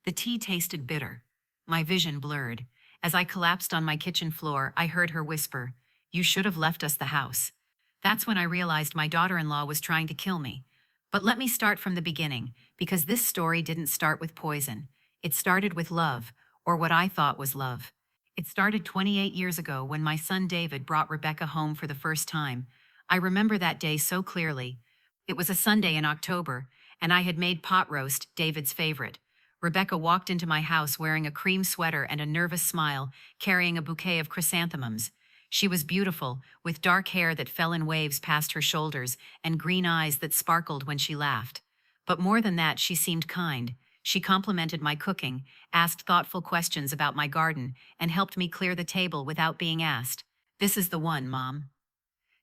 The tea tasted bitter. My vision blurred. As I collapsed on my kitchen floor, I heard her whisper, "You should have left us the house." That's when I realized my daughter-in-law was trying to kill me. But let me start from the beginning, because this story didn't start with poison. It started with love, or what I thought was love. It started 28 years ago when my son David brought Rebecca home for the first time. I remember that day so clearly. It was a Sunday in October, and I had made pot roast, David's favorite. Rebecca walked into my house wearing a cream sweater and a nervous smile, carrying a bouquet of chrysanthemums. She was beautiful, with dark hair that fell in waves past her shoulders and green eyes that sparkled when she laughed. But more than that, she seemed kind. She complimented my cooking, asked thoughtful questions about my garden, and helped me clear the table without being asked. "This is the one, Mom,"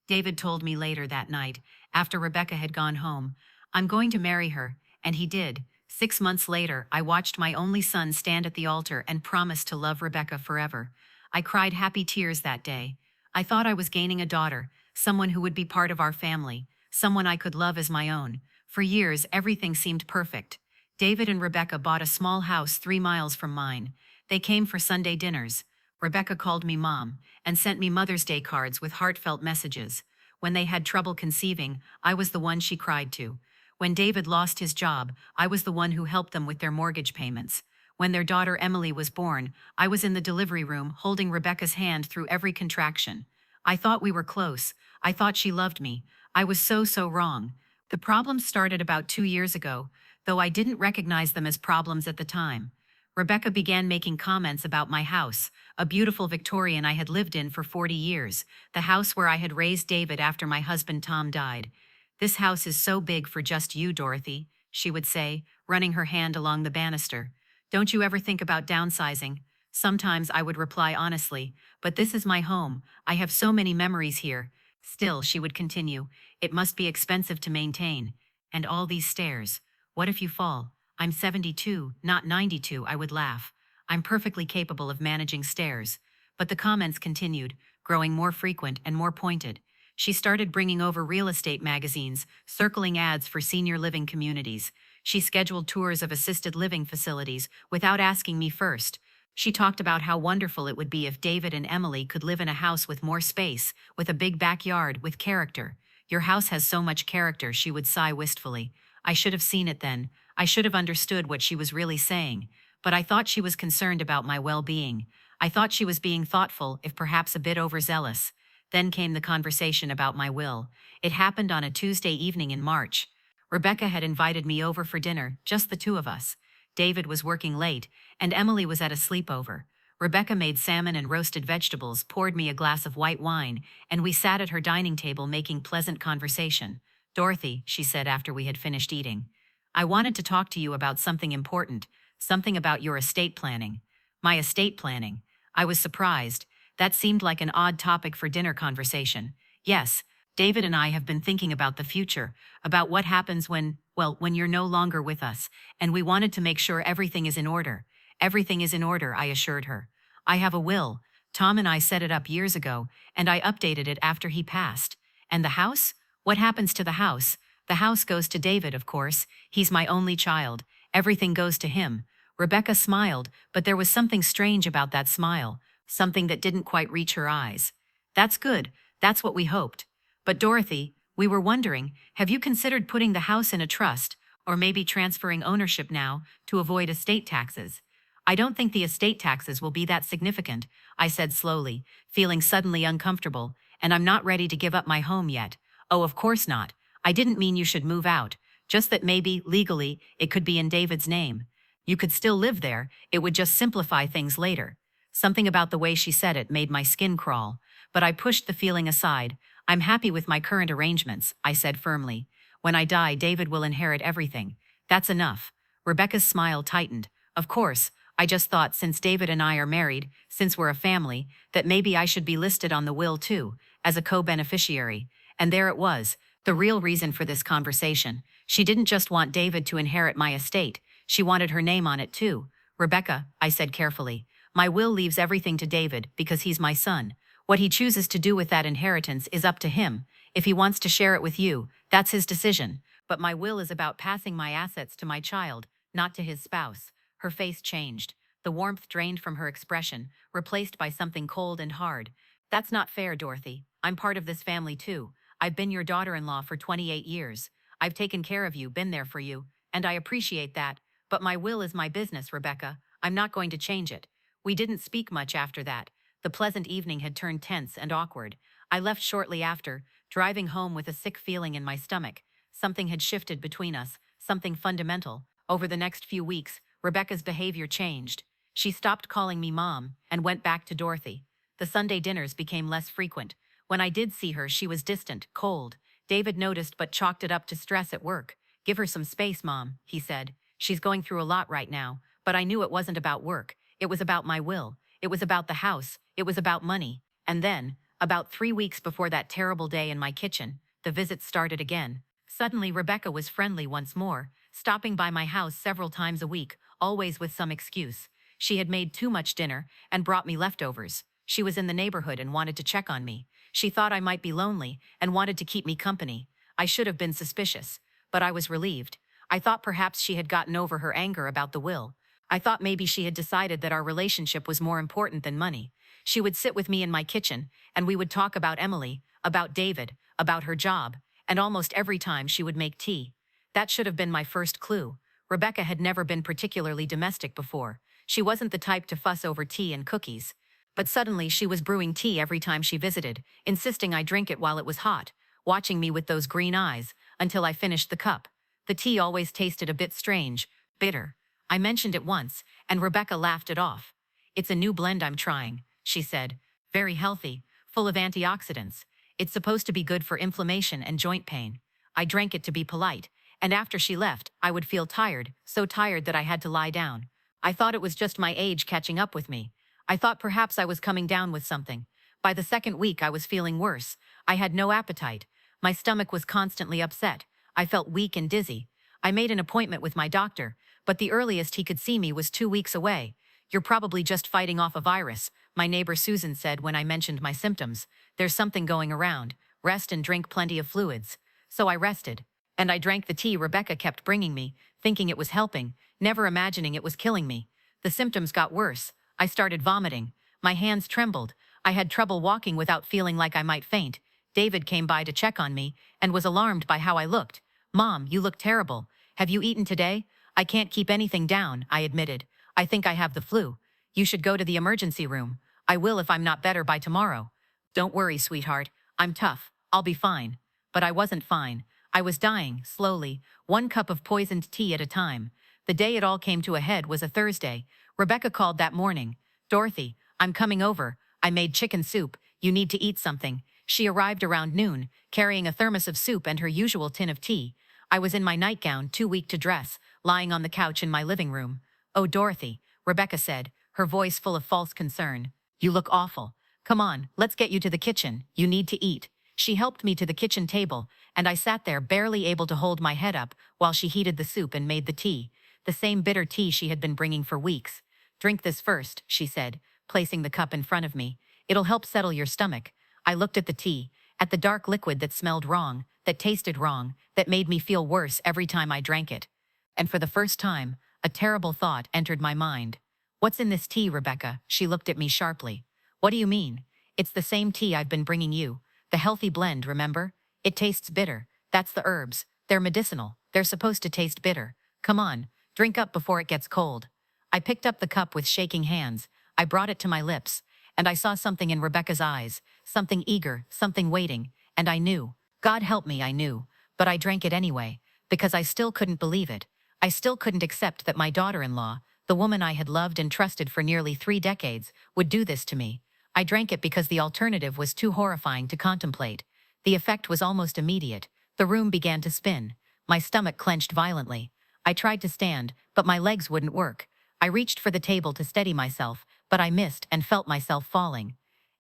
David told me later that night, after Rebecca had gone home. "I'm going to marry her," and he did. 6 months later, I watched my only son stand at the altar and promise to love Rebecca forever. I cried happy tears that day. I thought I was gaining a daughter, someone who would be part of our family, someone I could love as my own. For years, everything seemed perfect. David and Rebecca bought a small house 3 miles from mine. They came for Sunday dinners. Rebecca called me Mom and sent me Mother's Day cards with heartfelt messages. When they had trouble conceiving, I was the one she cried to. When David lost his job, I was the one who helped them with their mortgage payments. When their daughter Emily was born, I was in the delivery room holding Rebecca's hand through every contraction. I thought we were close. I thought she loved me. I was so wrong. The problems started about 2 years ago, though I didn't recognize them as problems at the time. Rebecca began making comments about my house, a beautiful Victorian I had lived in for 40 years, the house where I had raised David after my husband Tom died. "This house is so big for just you, Dorothy," she would say, running her hand along the banister. "Don't you ever think about downsizing?" Sometimes I would reply honestly, "But this is my home. I have so many memories here." Still, she would continue, "It must be expensive to maintain. And all these stairs. What if you fall?" "I'm 72, not 92, I would laugh. "I'm perfectly capable of managing stairs." But the comments continued, growing more frequent and more pointed. She started bringing over real estate magazines, circling ads for senior living communities. She scheduled tours of assisted living facilities without asking me first. She talked about how wonderful it would be if David and Emily could live in a house with more space, with a big backyard, with character. "Your house has so much character," she would sigh wistfully. I should have seen it then. I should have understood what she was really saying. But I thought she was concerned about my well-being. I thought she was being thoughtful, if perhaps a bit overzealous. Then came the conversation about my will. It happened on a Tuesday evening in March. Rebecca had invited me over for dinner, just the two of us. David was working late, and Emily was at a sleepover. Rebecca made salmon and roasted vegetables, poured me a glass of white wine, and we sat at her dining table making pleasant conversation. "Dorothy," she said after we had finished eating, "I wanted to talk to you about something important, something about your estate planning." My estate planning. I was surprised. That seemed like an odd topic for dinner conversation. "Yes, David and I have been thinking about the future, about what happens when you're no longer with us, and we wanted to make sure everything is in order." "Everything is in order," I assured her. "I have a will. Tom and I set it up years ago, and I updated it after he passed." "And the house? What happens to the house?" "The house goes to David, of course. He's my only child. Everything goes to him." Rebecca smiled, but there was something strange about that smile, something that didn't quite reach her eyes. "That's good. That's what we hoped. But Dorothy, we were wondering, have you considered putting the house in a trust, or maybe transferring ownership now, to avoid estate taxes?" "I don't think the estate taxes will be that significant," I said slowly, feeling suddenly uncomfortable, "and I'm not ready to give up my home yet." "Oh, of course not. I didn't mean you should move out, just that maybe, legally, it could be in David's name. You could still live there, it would just simplify things later." Something about the way she said it made my skin crawl, but I pushed the feeling aside. "I'm happy with my current arrangements," I said firmly. "When I die, David will inherit everything. That's enough." Rebecca's smile tightened. "Of course, I just thought since David and I are married, since we're a family, that maybe I should be listed on the will too, as a co-beneficiary." And there it was, the real reason for this conversation. She didn't just want David to inherit my estate, she wanted her name on it too. "Rebecca," I said carefully, "my will leaves everything to David because he's my son. What he chooses to do with that inheritance is up to him. If he wants to share it with you, that's his decision. But my will is about passing my assets to my child, not to his spouse." Her face changed. The warmth drained from her expression, replaced by something cold and hard. That's not fair, Dorothy. I'm part of this family too. I've been your daughter-in-law for 28 years. I've taken care of you, been there for you, and I appreciate that. But my will is my business, Rebecca. I'm not going to change it. We didn't speak much after that. The pleasant evening had turned tense and awkward. I left shortly after, driving home with a sick feeling in my stomach. Something had shifted between us, something fundamental. Over the next few weeks, Rebecca's behavior changed. She stopped calling me Mom and went back to Dorothy. The Sunday dinners became less frequent. When I did see her, she was distant, cold. David noticed but chalked it up to stress at work. "Give her some space, Mom," he said. "She's going through a lot right now." But I knew it wasn't about work. It was about my will. It was about the house. It was about money. And then, about 3 weeks before that terrible day in my kitchen, the visits started again. Suddenly, Rebecca was friendly once more, stopping by my house several times a week, always with some excuse. She had made too much dinner and brought me leftovers. She was in the neighborhood and wanted to check on me. She thought I might be lonely and wanted to keep me company. I should have been suspicious, but I was relieved. I thought perhaps she had gotten over her anger about the will. I thought maybe she had decided that our relationship was more important than money. She would sit with me in my kitchen, and we would talk about Emily, about David, about her job, and almost every time she would make tea. That should have been my first clue. Rebecca had never been particularly domestic before. She wasn't the type to fuss over tea and cookies. But suddenly she was brewing tea every time she visited, insisting I drink it while it was hot, watching me with those green eyes, until I finished the cup. The tea always tasted a bit strange, bitter. I mentioned it once, and Rebecca laughed it off. "It's a new blend I'm trying," she said. "Very healthy, full of antioxidants. It's supposed to be good for inflammation and joint pain." I drank it to be polite, and after she left, I would feel tired, so tired that I had to lie down. I thought it was just my age catching up with me. I thought perhaps I was coming down with something. By the second week, I was feeling worse. I had no appetite. My stomach was constantly upset. I felt weak and dizzy. I made an appointment with my doctor, but the earliest he could see me was 2 weeks away. "You're probably just fighting off a virus," my neighbor Susan said when I mentioned my symptoms. "There's something going around. Rest and drink plenty of fluids." So I rested. And I drank the tea Rebecca kept bringing me, thinking it was helping, never imagining it was killing me. The symptoms got worse. I started vomiting. My hands trembled. I had trouble walking without feeling like I might faint. David came by to check on me and was alarmed by how I looked. "Mom, you look terrible. Have you eaten today?" "I can't keep anything down," I admitted. "I think I have the flu. You should go to the emergency room." "I will if I'm not better by tomorrow." "Don't worry, sweetheart. I'm tough. I'll be fine." But I wasn't fine. I was dying, slowly, 1 cup of poisoned tea at a time. The day it all came to a head was a Thursday. Rebecca called that morning. "Dorothy, I'm coming over. I made chicken soup. You need to eat something." She arrived around noon, carrying a thermos of soup and her usual tin of tea. I was in my nightgown, too weak to dress, lying on the couch in my living room. "Oh, Dorothy," Rebecca said, her voice full of false concern. "You look awful. Come on, let's get you to the kitchen. You need to eat." She helped me to the kitchen table, and I sat there barely able to hold my head up while she heated the soup and made the tea, the same bitter tea she had been bringing for weeks. "Drink this first," she said, placing the cup in front of me. "It'll help settle your stomach." I looked at the tea, at the dark liquid that smelled wrong, that tasted wrong, that made me feel worse every time I drank it. And for the first time, a terrible thought entered my mind. "What's in this tea, Rebecca?" She looked at me sharply. "What do you mean?" "It's the same tea I've been bringing you. The healthy blend, remember? It tastes bitter. That's the herbs. They're medicinal. They're supposed to taste bitter. Come on, drink up before it gets cold." I picked up the cup with shaking hands. I brought it to my lips, and I saw something in Rebecca's eyes, something eager, something waiting, and I knew. God help me, I knew. But I drank it anyway, because I still couldn't believe it. I still couldn't accept that my daughter-in-law, the woman I had loved and trusted for nearly 3 decades, would do this to me. I drank it because the alternative was too horrifying to contemplate. The effect was almost immediate. The room began to spin. My stomach clenched violently. I tried to stand, but my legs wouldn't work. I reached for the table to steady myself, but I missed and felt myself falling.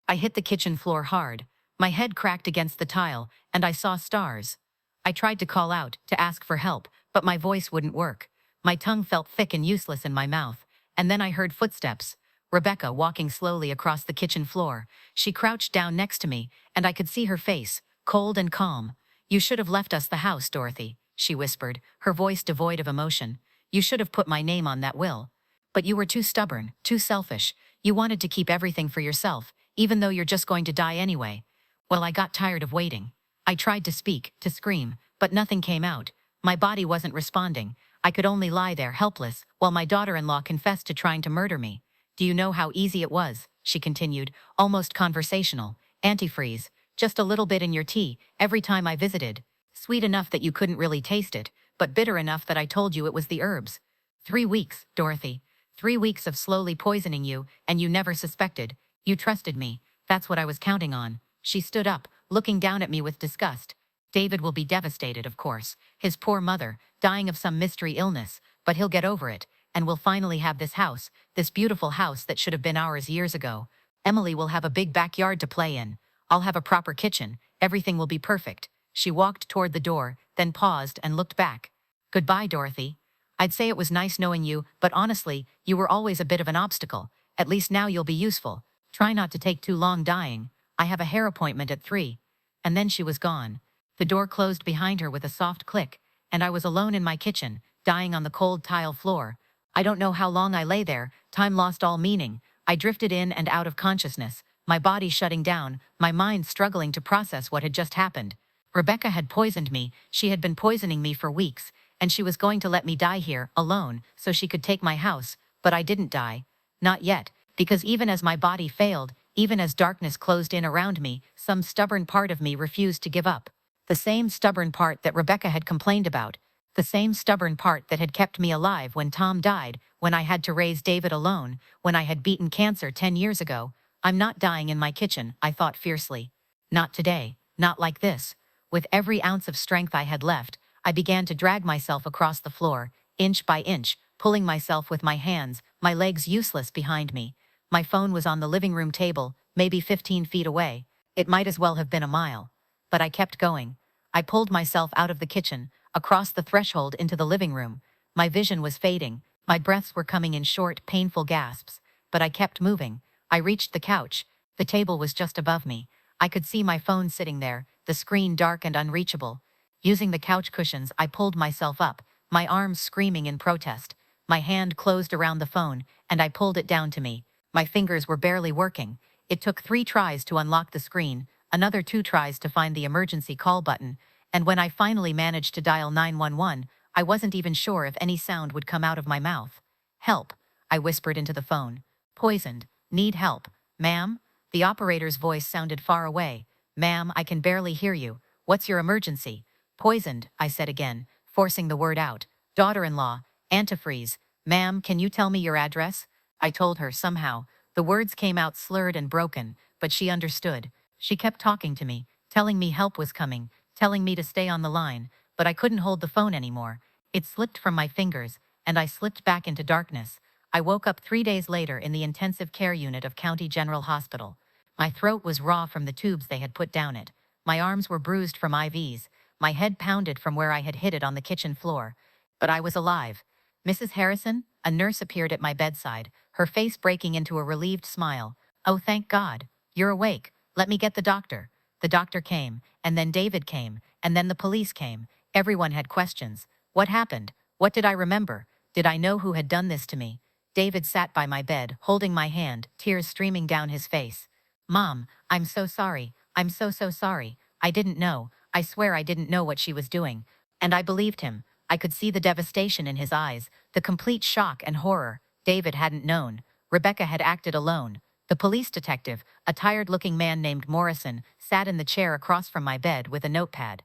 I hit the kitchen floor hard. My head cracked against the tile, and I saw stars. I tried to call out, to ask for help, but my voice wouldn't work. My tongue felt thick and useless in my mouth, and then I heard footsteps. Rebecca walking slowly across the kitchen floor. She crouched down next to me, and I could see her face, cold and calm. "You should have left us the house, Dorothy," she whispered, her voice devoid of emotion. "You should have put my name on that will." But you were too stubborn, too selfish. You wanted to keep everything for yourself, even though you're just going to die anyway. Well, I got tired of waiting. I tried to speak, to scream, but nothing came out. My body wasn't responding. I could only lie there helpless, while my daughter-in-law confessed to trying to murder me. Do you know how easy it was? She continued, almost conversational. Antifreeze. Just a little bit in your tea, every time I visited. Sweet enough that you couldn't really taste it, but bitter enough that I told you it was the herbs. 3 weeks, Dorothy. 3 weeks of slowly poisoning you, and you never suspected. You trusted me. That's what I was counting on. She stood up, looking down at me with disgust. David will be devastated, of course. His poor mother, dying of some mystery illness, but he'll get over it, and we'll finally have this house, this beautiful house that should have been ours years ago. Emily will have a big backyard to play in. I'll have a proper kitchen. Everything will be perfect. She walked toward the door, then paused and looked back. Goodbye, Dorothy. I'd say it was nice knowing you, but honestly, you were always a bit of an obstacle. At least now you'll be useful. Try not to take too long dying. I have a hair appointment at 3. And then she was gone. The door closed behind her with a soft click, and I was alone in my kitchen, dying on the cold tile floor. I don't know how long I lay there. Time lost all meaning. I drifted in and out of consciousness, my body shutting down, my mind struggling to process what had just happened. Rebecca had poisoned me. She had been poisoning me for weeks, and she was going to let me die here, alone, so she could take my house. But I didn't die. Not yet, because even as my body failed, even as darkness closed in around me, some stubborn part of me refused to give up. The same stubborn part that Rebecca had complained about. The same stubborn part that had kept me alive when Tom died, when I had to raise David alone, when I had beaten cancer 10 years ago. I'm not dying in my kitchen, I thought fiercely. Not today, not like this. With every ounce of strength I had left, I began to drag myself across the floor, inch by inch, pulling myself with my hands, my legs useless behind me. My phone was on the living room table, maybe 15 feet away. It might as well have been a mile. But I kept going. I pulled myself out of the kitchen, across the threshold into the living room. My vision was fading. My breaths were coming in short, painful gasps. But I kept moving. I reached the couch. The table was just above me. I could see my phone sitting there, the screen dark and unreachable. Using the couch cushions, I pulled myself up, my arms screaming in protest. My hand closed around the phone, and I pulled it down to me. My fingers were barely working. It took 3 tries to unlock the screen, another 2 tries to find the emergency call button, and when I finally managed to dial 911, I wasn't even sure if any sound would come out of my mouth. Help, I whispered into the phone. Poisoned. Need help. Ma'am? The operator's voice sounded far away. Ma'am, I can barely hear you. What's your emergency? Poisoned, I said again, forcing the word out. Daughter-in-law. Antifreeze. Ma'am, can you tell me your address? I told her somehow. The words came out slurred and broken, but she understood. She kept talking to me, telling me help was coming, telling me to stay on the line, but I couldn't hold the phone anymore. It slipped from my fingers, and I slipped back into darkness. I woke up 3 days later in the intensive care unit of County General Hospital. My throat was raw from the tubes they had put down it. My arms were bruised from IVs. My head pounded from where I had hit it on the kitchen floor. But I was alive. Mrs. Harrison, a nurse, appeared at my bedside, her face breaking into a relieved smile. Oh, thank God. You're awake. Let me get the doctor. The doctor came, and then David came, and then the police came. Everyone had questions. What happened? What did I remember? Did I know who had done this to me? David sat by my bed, holding my hand, tears streaming down his face. Mom, I'm so sorry. I'm so sorry. I didn't know. I swear I didn't know what she was doing. And I believed him. I could see the devastation in his eyes, the complete shock and horror. David hadn't known. Rebecca had acted alone. The police detective, a tired-looking man named Morrison, sat in the chair across from my bed with a notepad.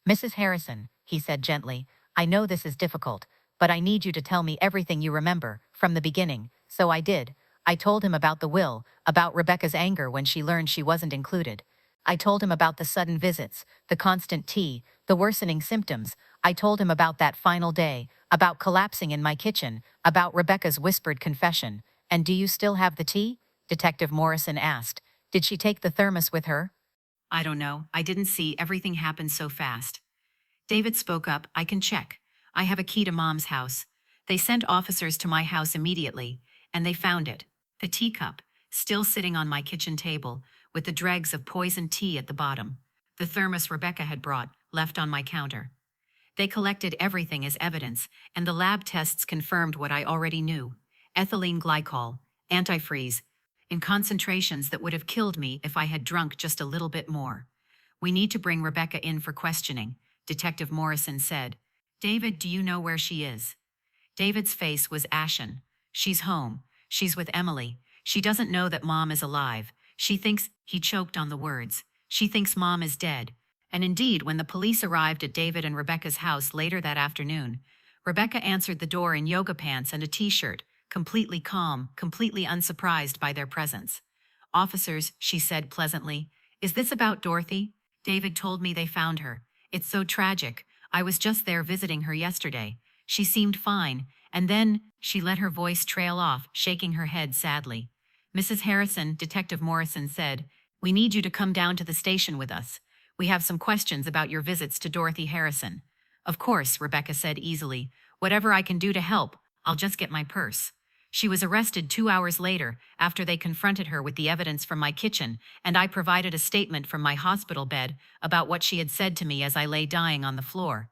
Mrs. Harrison, he said gently, I know this is difficult, but I need you to tell me everything you remember, from the beginning. So I did. I told him about the will, about Rebecca's anger when she learned she wasn't included. I told him about the sudden visits, the constant tea, the worsening symptoms. I told him about that final day, about collapsing in my kitchen, about Rebecca's whispered confession. And do you still have the tea? Detective Morrison asked. Did she take the thermos with her? I don't know. I didn't see. Everything happened so fast. David spoke up. I can check. I have a key to Mom's house. They sent officers to my house immediately, and they found it. The teacup, still sitting on my kitchen table, with the dregs of poisoned tea at the bottom. The thermos Rebecca had brought, left on my counter. They collected everything as evidence, and the lab tests confirmed what I already knew. ethylene glycol, antifreeze, in concentrations that would have killed me if I had drunk just a little bit more. We need to bring Rebecca in for questioning, Detective Morrison said. David, do you know where she is? David's face was ashen. She's home. She's with Emily. She doesn't know that Mom is alive. She thinks, he choked on the words. She thinks Mom is dead. And indeed, when the police arrived at David and Rebecca's house later that afternoon, Rebecca answered the door in yoga pants and a t-shirt, completely calm, completely unsurprised by their presence. Officers, she said pleasantly, is this about Dorothy? David told me they found her. It's so tragic. I was just there visiting her yesterday. She seemed fine, and then she let her voice trail off, shaking her head sadly. Mrs. Harrison, Detective Morrison said, we need you to come down to the station with us. We have some questions about your visits to Dorothy Harrison. Of course, Rebecca said easily. Whatever I can do to help, I'll just get my purse. She was arrested 2 hours later after they confronted her with the evidence from my kitchen, and I provided a statement from my hospital bed about what she had said to me as I lay dying on the floor.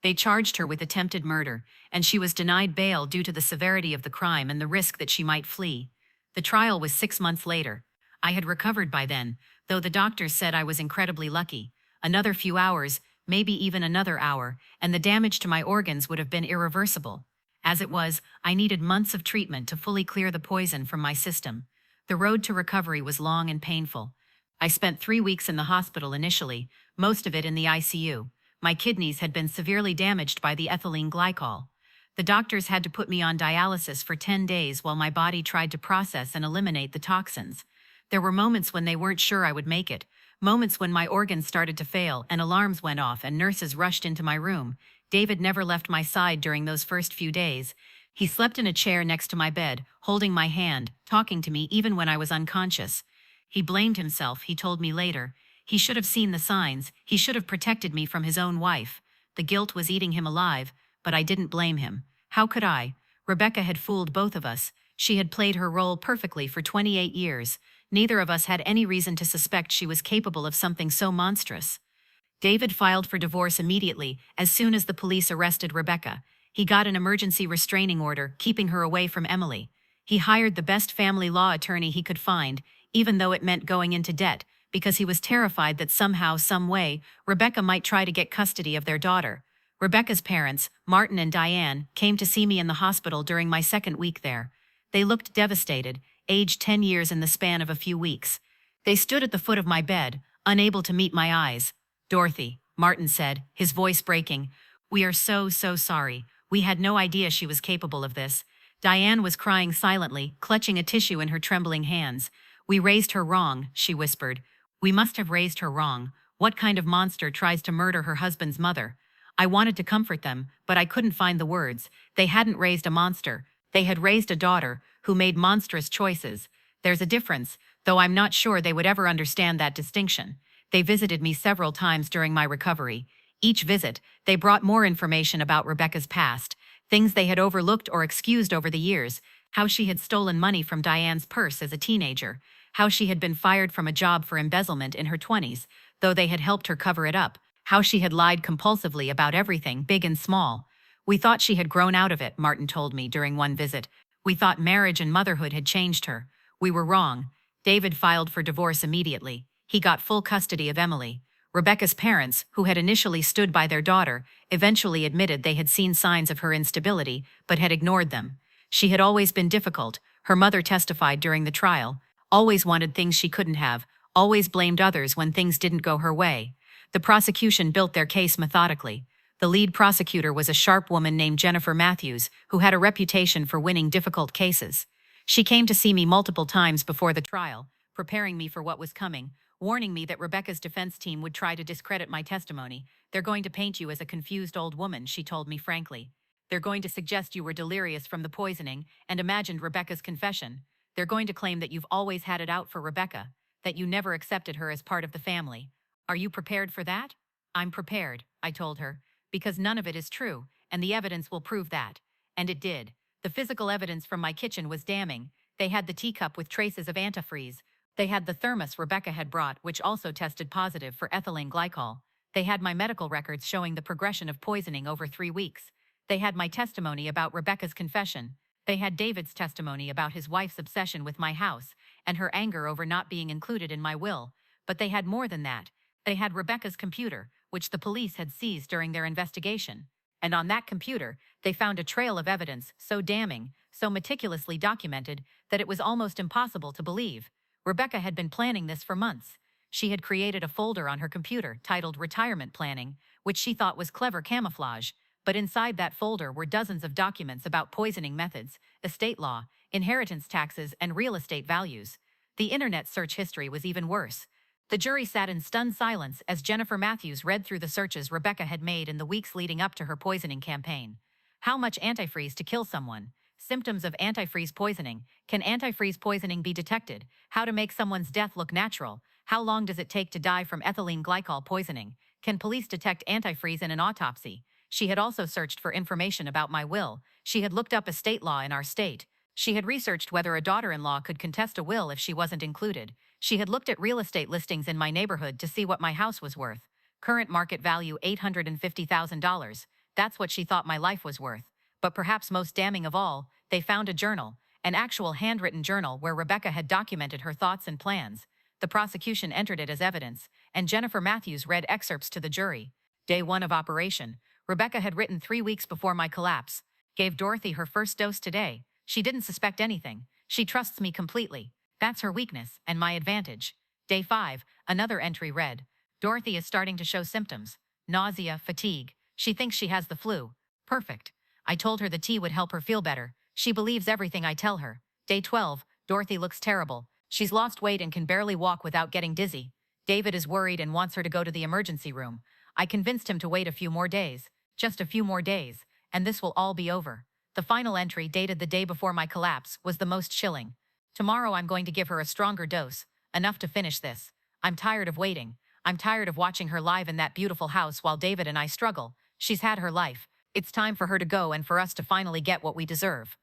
They charged her with attempted murder, and she was denied bail due to the severity of the crime and the risk that she might flee. The trial was 6 months later. I had recovered by then, though the doctors said I was incredibly lucky. Another few hours, maybe even another hour, and the damage to my organs would have been irreversible. As it was, I needed months of treatment to fully clear the poison from my system. The road to recovery was long and painful. I spent 3 weeks in the hospital initially, most of it in the ICU. My kidneys had been severely damaged by the ethylene glycol. The doctors had to put me on dialysis for 10 days while my body tried to process and eliminate the toxins. There were moments when they weren't sure I would make it, moments when my organs started to fail and alarms went off and nurses rushed into my room. David never left my side during those first few days. He slept in a chair next to my bed, holding my hand, talking to me even when I was unconscious. He blamed himself, he told me later. He should have seen the signs. He should have protected me from his own wife. The guilt was eating him alive, but I didn't blame him. How could I? Rebecca had fooled both of us. She had played her role perfectly for 28 years. Neither of us had any reason to suspect she was capable of something so monstrous. David filed for divorce immediately, as soon as the police arrested Rebecca. He got an emergency restraining order, keeping her away from Emily. He hired the best family law attorney he could find, even though it meant going into debt, because he was terrified that somehow, some way, Rebecca might try to get custody of their daughter. Rebecca's parents, Martin and Diane, came to see me in the hospital during my second week there. They looked devastated, aged 10 years in the span of a few weeks. They stood at the foot of my bed, unable to meet my eyes. Dorothy, Martin said, his voice breaking, we are so sorry. We had no idea she was capable of this. Diane was crying silently, clutching a tissue in her trembling hands. We raised her wrong, she whispered. We must have raised her wrong. What kind of monster tries to murder her husband's mother? I wanted to comfort them, but I couldn't find the words. They hadn't raised a monster. They had raised a daughter who made monstrous choices. There's a difference, though I'm not sure they would ever understand that distinction. They visited me several times during my recovery. Each visit, they brought more information about Rebecca's past, things they had overlooked or excused over the years, how she had stolen money from Diane's purse as a teenager, how she had been fired from a job for embezzlement in her 20s, though they had helped her cover it up, how she had lied compulsively about everything, big and small. We thought she had grown out of it, Martin told me during one visit. We thought marriage and motherhood had changed her. We were wrong. David filed for divorce immediately. He got full custody of Emily. Rebecca's parents, who had initially stood by their daughter, eventually admitted they had seen signs of her instability, but had ignored them. She had always been difficult, her mother testified during the trial, always wanted things she couldn't have, always blamed others when things didn't go her way. The prosecution built their case methodically. The lead prosecutor was a sharp woman named Jennifer Matthews, who had a reputation for winning difficult cases. She came to see me multiple times before the trial, preparing me for what was coming, warning me that Rebecca's defense team would try to discredit my testimony. They're going to paint you as a confused old woman, she told me frankly. They're going to suggest you were delirious from the poisoning and imagined Rebecca's confession. They're going to claim that you've always had it out for Rebecca, that you never accepted her as part of the family. Are you prepared for that? I'm prepared, I told her, because none of it is true, and the evidence will prove that. And it did. The physical evidence from my kitchen was damning. They had the teacup with traces of antifreeze. They had the thermos Rebecca had brought, which also tested positive for ethylene glycol. They had my medical records showing the progression of poisoning over 3 weeks. They had my testimony about Rebecca's confession. They had David's testimony about his wife's obsession with my house and her anger over not being included in my will, but they had more than that. They had Rebecca's computer, which the police had seized during their investigation. And on that computer, they found a trail of evidence so damning, so meticulously documented, that it was almost impossible to believe. Rebecca had been planning this for months. She had created a folder on her computer titled Retirement Planning, which she thought was clever camouflage, but inside that folder were dozens of documents about poisoning methods, estate law, inheritance taxes, and real estate values. The internet search history was even worse. The jury sat in stunned silence as Jennifer Matthews read through the searches Rebecca had made in the weeks leading up to her poisoning campaign. How much antifreeze to kill someone? Symptoms of antifreeze poisoning. Can antifreeze poisoning be detected? How to make someone's death look natural? How long does it take to die from ethylene glycol poisoning? Can police detect antifreeze in an autopsy? She had also searched for information about my will. She had looked up estate law in our state. She had researched whether a daughter-in-law could contest a will if she wasn't included. She had looked at real estate listings in my neighborhood to see what my house was worth. Current market value $850,000. That's what she thought my life was worth. But perhaps most damning of all, they found a journal, an actual handwritten journal where Rebecca had documented her thoughts and plans. The prosecution entered it as evidence, and Jennifer Matthews read excerpts to the jury. Day 1 of operation. Rebecca had written 3 weeks before my collapse. Gave Dorothy her first dose today. She didn't suspect anything. She trusts me completely. That's her weakness and my advantage. Day 5, another entry read. Dorothy is starting to show symptoms. Nausea, fatigue. She thinks she has the flu. Perfect. I told her the tea would help her feel better. She believes everything I tell her. Day 12, Dorothy looks terrible. She's lost weight and can barely walk without getting dizzy. David is worried and wants her to go to the emergency room. I convinced him to wait a few more days. Just a few more days, and this will all be over. The final entry, dated the day before my collapse, was the most chilling. Tomorrow I'm going to give her a stronger dose, enough to finish this. I'm tired of waiting. I'm tired of watching her live in that beautiful house while David and I struggle. She's had her life. It's time for her to go and for us to finally get what we deserve.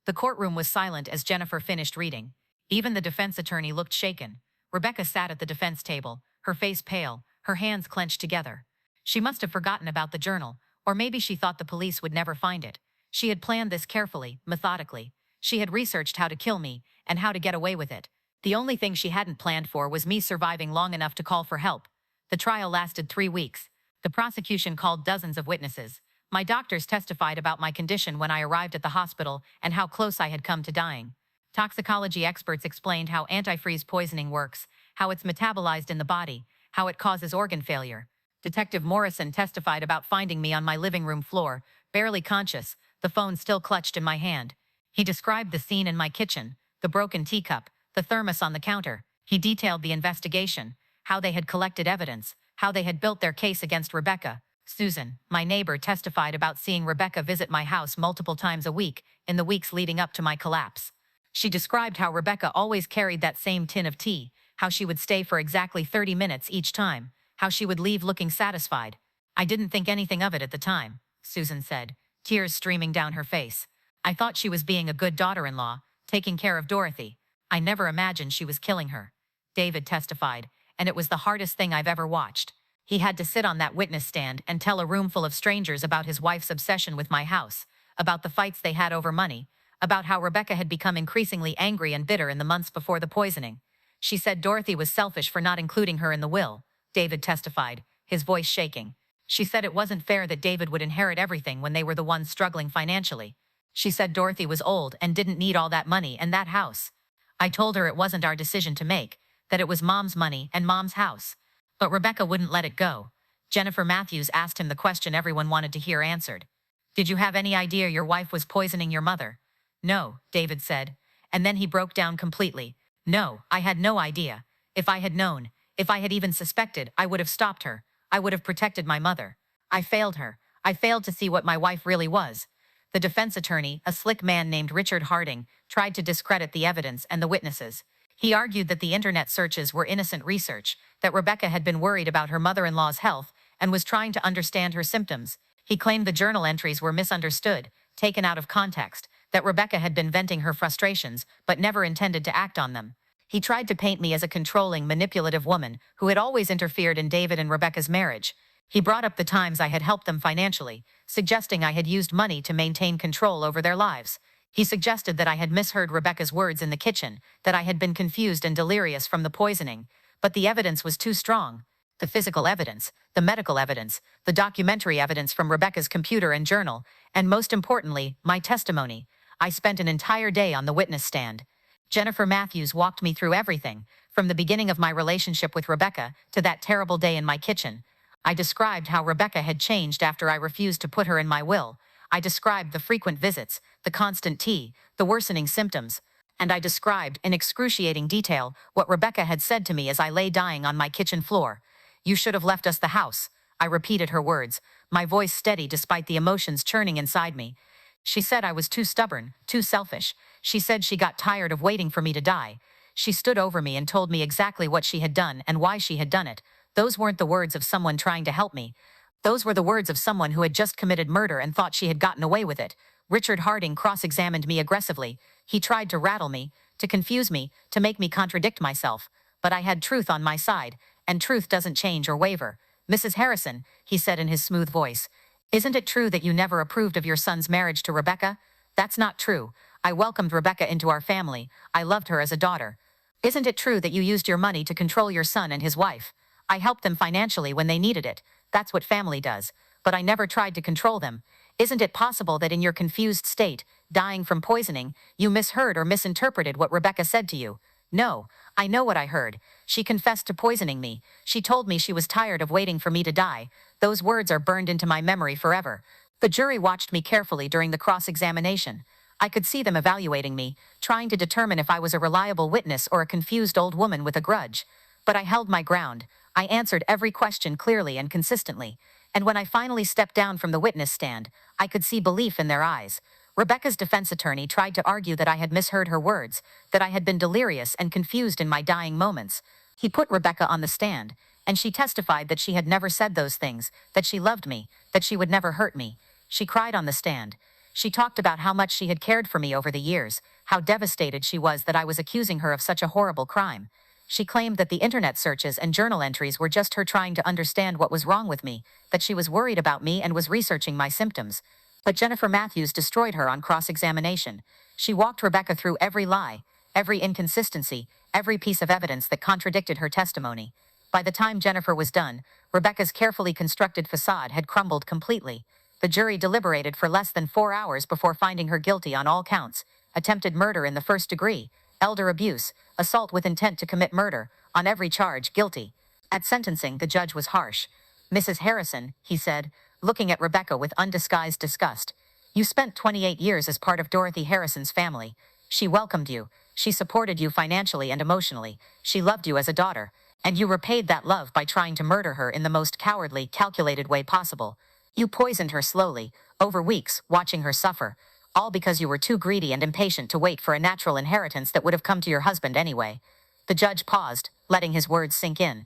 The courtroom was silent as Jennifer finished reading. Even the defense attorney looked shaken. Rebecca sat at the defense table, her face pale, her hands clenched together. She must have forgotten about the journal, or maybe she thought the police would never find it. She had planned this carefully, methodically. She had researched how to kill me, and how to get away with it. The only thing she hadn't planned for was me surviving long enough to call for help. The trial lasted 3 weeks. The prosecution called dozens of witnesses. My doctors testified about my condition when I arrived at the hospital and how close I had come to dying. Toxicology experts explained how antifreeze poisoning works, how it's metabolized in the body, how it causes organ failure. Detective Morrison testified about finding me on my living room floor, barely conscious, the phone still clutched in my hand. He described the scene in my kitchen, the broken teacup, the thermos on the counter. He detailed the investigation, how they had collected evidence, how they had built their case against Rebecca. Susan, my neighbor, testified about seeing Rebecca visit my house multiple times a week in the weeks leading up to my collapse. She described how Rebecca always carried that same tin of tea, how she would stay for exactly 30 minutes each time, how she would leave looking satisfied. I didn't think anything of it at the time, Susan said, tears streaming down her face. I thought she was being a good daughter-in-law, taking care of Dorothy. I never imagined she was killing her. David testified, and it was the hardest thing I've ever watched. He had to sit on that witness stand and tell a room full of strangers about his wife's obsession with my house, about the fights they had over money, about how Rebecca had become increasingly angry and bitter in the months before the poisoning. She said Dorothy was selfish for not including her in the will, David testified, his voice shaking. She said it wasn't fair that David would inherit everything when they were the ones struggling financially. She said Dorothy was old and didn't need all that money and that house. I told her it wasn't our decision to make, that it was Mom's money and Mom's house. But Rebecca wouldn't let it go. Jennifer Matthews asked him the question everyone wanted to hear answered. Did you have any idea your wife was poisoning your mother? No, David said. And then he broke down completely. No, I had no idea. If I had known, if I had even suspected, I would have stopped her. I would have protected my mother. I failed her. I failed to see what my wife really was. The defense attorney, a slick man named Richard Harding, tried to discredit the evidence and the witnesses. He argued that the internet searches were innocent research, that Rebecca had been worried about her mother-in-law's health and was trying to understand her symptoms. He claimed the journal entries were misunderstood, taken out of context, that Rebecca had been venting her frustrations but never intended to act on them. He tried to paint me as a controlling, manipulative woman who had always interfered in David and Rebecca's marriage. He brought up the times I had helped them financially, suggesting I had used money to maintain control over their lives. He suggested that I had misheard Rebecca's words in the kitchen, that I had been confused and delirious from the poisoning, but the evidence was too strong. The physical evidence, the medical evidence, the documentary evidence from Rebecca's computer and journal, and most importantly, my testimony. I spent an entire day on the witness stand. Jennifer Matthews walked me through everything, from the beginning of my relationship with Rebecca to that terrible day in my kitchen. I described how Rebecca had changed after I refused to put her in my will. I described the frequent visits, the constant tea, the worsening symptoms, and I described in excruciating detail what Rebecca had said to me as I lay dying on my kitchen floor. "You should have left us the house," I repeated her words, my voice steady despite the emotions churning inside me. She said I was too stubborn, too selfish. She said she got tired of waiting for me to die. She stood over me and told me exactly what she had done and why she had done it. Those weren't the words of someone trying to help me. Those were the words of someone who had just committed murder and thought she had gotten away with it. Richard Harding cross-examined me aggressively. He tried to rattle me, to confuse me, to make me contradict myself. But I had truth on my side, and truth doesn't change or waver. "Mrs. Harrison," he said in his smooth voice, "isn't it true that you never approved of your son's marriage to Rebecca?" "That's not true. I welcomed Rebecca into our family. I loved her as a daughter." "Isn't it true that you used your money to control your son and his wife?" "I helped them financially when they needed it. That's what family does. But I never tried to control them." "Isn't it possible that in your confused state, dying from poisoning, you misheard or misinterpreted what Rebecca said to you?" "No, I know what I heard. She confessed to poisoning me. She told me she was tired of waiting for me to die. Those words are burned into my memory forever." The jury watched me carefully during the cross-examination. I could see them evaluating me, trying to determine if I was a reliable witness or a confused old woman with a grudge. But I held my ground. I answered every question clearly and consistently. And when I finally stepped down from the witness stand, I could see belief in their eyes. Rebecca's defense attorney tried to argue that I had misheard her words, that I had been delirious and confused in my dying moments. He put Rebecca on the stand, and she testified that she had never said those things, that she loved me, that she would never hurt me. She cried on the stand. She talked about how much she had cared for me over the years, how devastated she was that I was accusing her of such a horrible crime. She claimed that the internet searches and journal entries were just her trying to understand what was wrong with me, that she was worried about me and was researching my symptoms. But Jennifer Matthews destroyed her on cross-examination. She walked Rebecca through every lie, every inconsistency, every piece of evidence that contradicted her testimony. By the time Jennifer was done, Rebecca's carefully constructed facade had crumbled completely. The jury deliberated for less than 4 hours before finding her guilty on all counts: attempted murder in the first degree, elder abuse, assault with intent to commit murder, on every charge guilty. At sentencing, the judge was harsh. "Mrs. Harrison," he said, looking at Rebecca with undisguised disgust, "you spent 28 years as part of Dorothy Harrison's family. She welcomed you. She supported you financially and emotionally. She loved you as a daughter. And you repaid that love by trying to murder her in the most cowardly, calculated way possible. You poisoned her slowly, over weeks, watching her suffer, all because you were too greedy and impatient to wait for a natural inheritance that would have come to your husband anyway." The judge paused, letting his words sink in.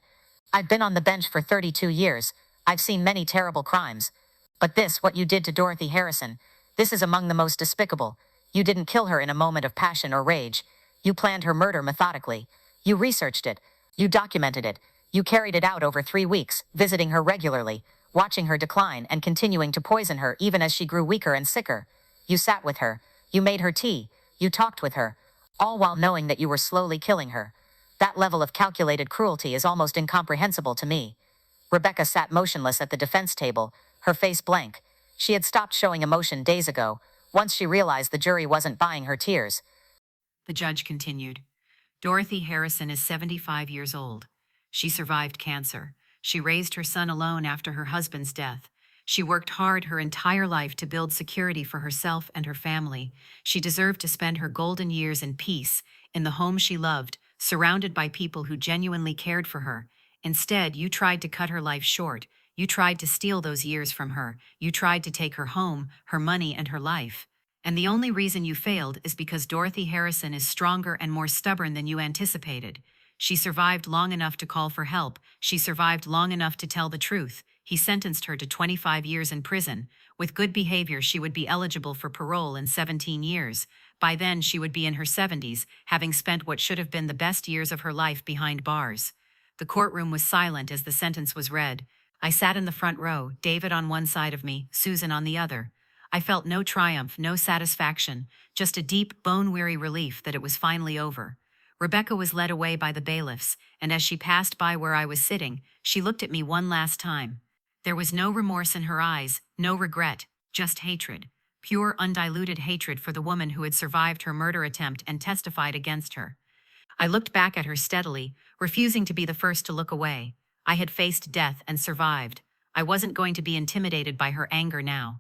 "I've been on the bench for 32 years. I've seen many terrible crimes. But this, what you did to Dorothy Harrison, this is among the most despicable. You didn't kill her in a moment of passion or rage. You planned her murder methodically. You researched it. You documented it. You carried it out over 3 weeks, visiting her regularly, watching her decline and continuing to poison her even as she grew weaker and sicker. You sat with her. You made her tea. You talked with her, all while knowing that you were slowly killing her. That level of calculated cruelty is almost incomprehensible to me." Rebecca sat motionless at the defense table, her face blank. She had stopped showing emotion days ago, once she realized the jury wasn't buying her tears. The judge continued. "Dorothy Harrison is 75 years old. She survived cancer. She raised her son alone after her husband's death. She worked hard her entire life to build security for herself and her family. She deserved to spend her golden years in peace, in the home she loved, surrounded by people who genuinely cared for her. Instead, you tried to cut her life short. You tried to steal those years from her. You tried to take her home, her money, and her life. And the only reason you failed is because Dorothy Harrison is stronger and more stubborn than you anticipated. She survived long enough to call for help. She survived long enough to tell the truth." He sentenced her to 25 years in prison. With good behavior, she would be eligible for parole in 17 years. By then, she would be in her 70s, having spent what should have been the best years of her life behind bars. The courtroom was silent as the sentence was read. I sat in the front row, David on one side of me, Susan on the other. I felt no triumph, no satisfaction, just a deep, bone-weary relief that it was finally over. Rebecca was led away by the bailiffs, and as she passed by where I was sitting, she looked at me one last time. There was no remorse in her eyes, no regret, just hatred. Pure, undiluted hatred for the woman who had survived her murder attempt and testified against her. I looked back at her steadily, refusing to be the first to look away. I had faced death and survived. I wasn't going to be intimidated by her anger now.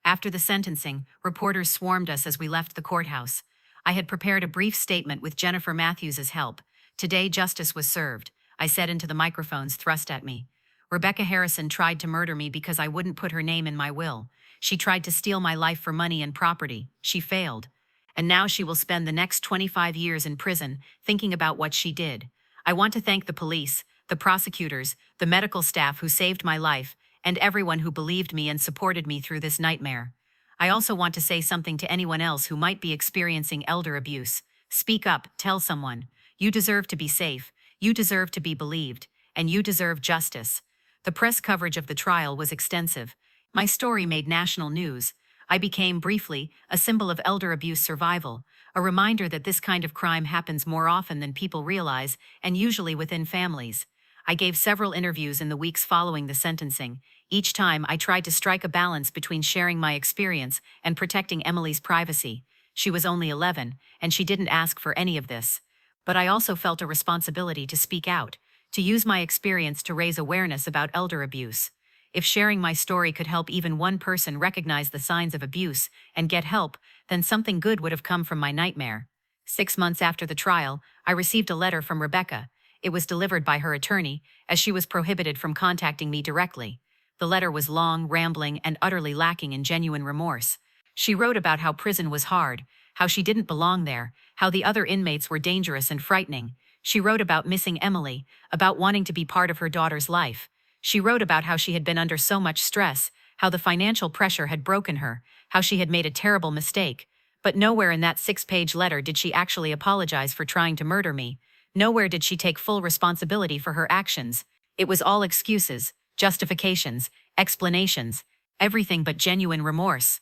After the sentencing, reporters swarmed us as we left the courthouse. I had prepared a brief statement with Jennifer Matthews's help. Today justice was served, I said into the microphones thrust at me. Rebecca Harrison tried to murder me because I wouldn't put her name in my will. She tried to steal my life for money and property. She failed. And now she will spend the next 25 years in prison thinking about what she did. I want to thank the police, the prosecutors, the medical staff who saved my life, and everyone who believed me and supported me through this nightmare. I also want to say something to anyone else who might be experiencing elder abuse. Speak up, tell someone. You deserve to be safe, you deserve to be believed, and you deserve justice. The press coverage of the trial was extensive. My story made national news. I became, briefly, a symbol of elder abuse survival, a reminder that this kind of crime happens more often than people realize, and usually within families. I gave several interviews in the weeks following the sentencing. Each time, I tried to strike a balance between sharing my experience and protecting Emily's privacy. She was only 11, and she didn't ask for any of this. But I also felt a responsibility to speak out, to use my experience to raise awareness about elder abuse. If sharing my story could help even one person recognize the signs of abuse and get help, then something good would have come from my nightmare. 6 months after the trial, I received a letter from Rebecca. It was delivered by her attorney, as she was prohibited from contacting me directly. The letter was long, rambling, and utterly lacking in genuine remorse. She wrote about how prison was hard, how she didn't belong there, how the other inmates were dangerous and frightening. She wrote about missing Emily, about wanting to be part of her daughter's life. She wrote about how she had been under so much stress, how the financial pressure had broken her, how she had made a terrible mistake. But nowhere in that 6-page letter did she actually apologize for trying to murder me. Nowhere did she take full responsibility for her actions. It was all excuses, justifications, explanations, everything but genuine remorse.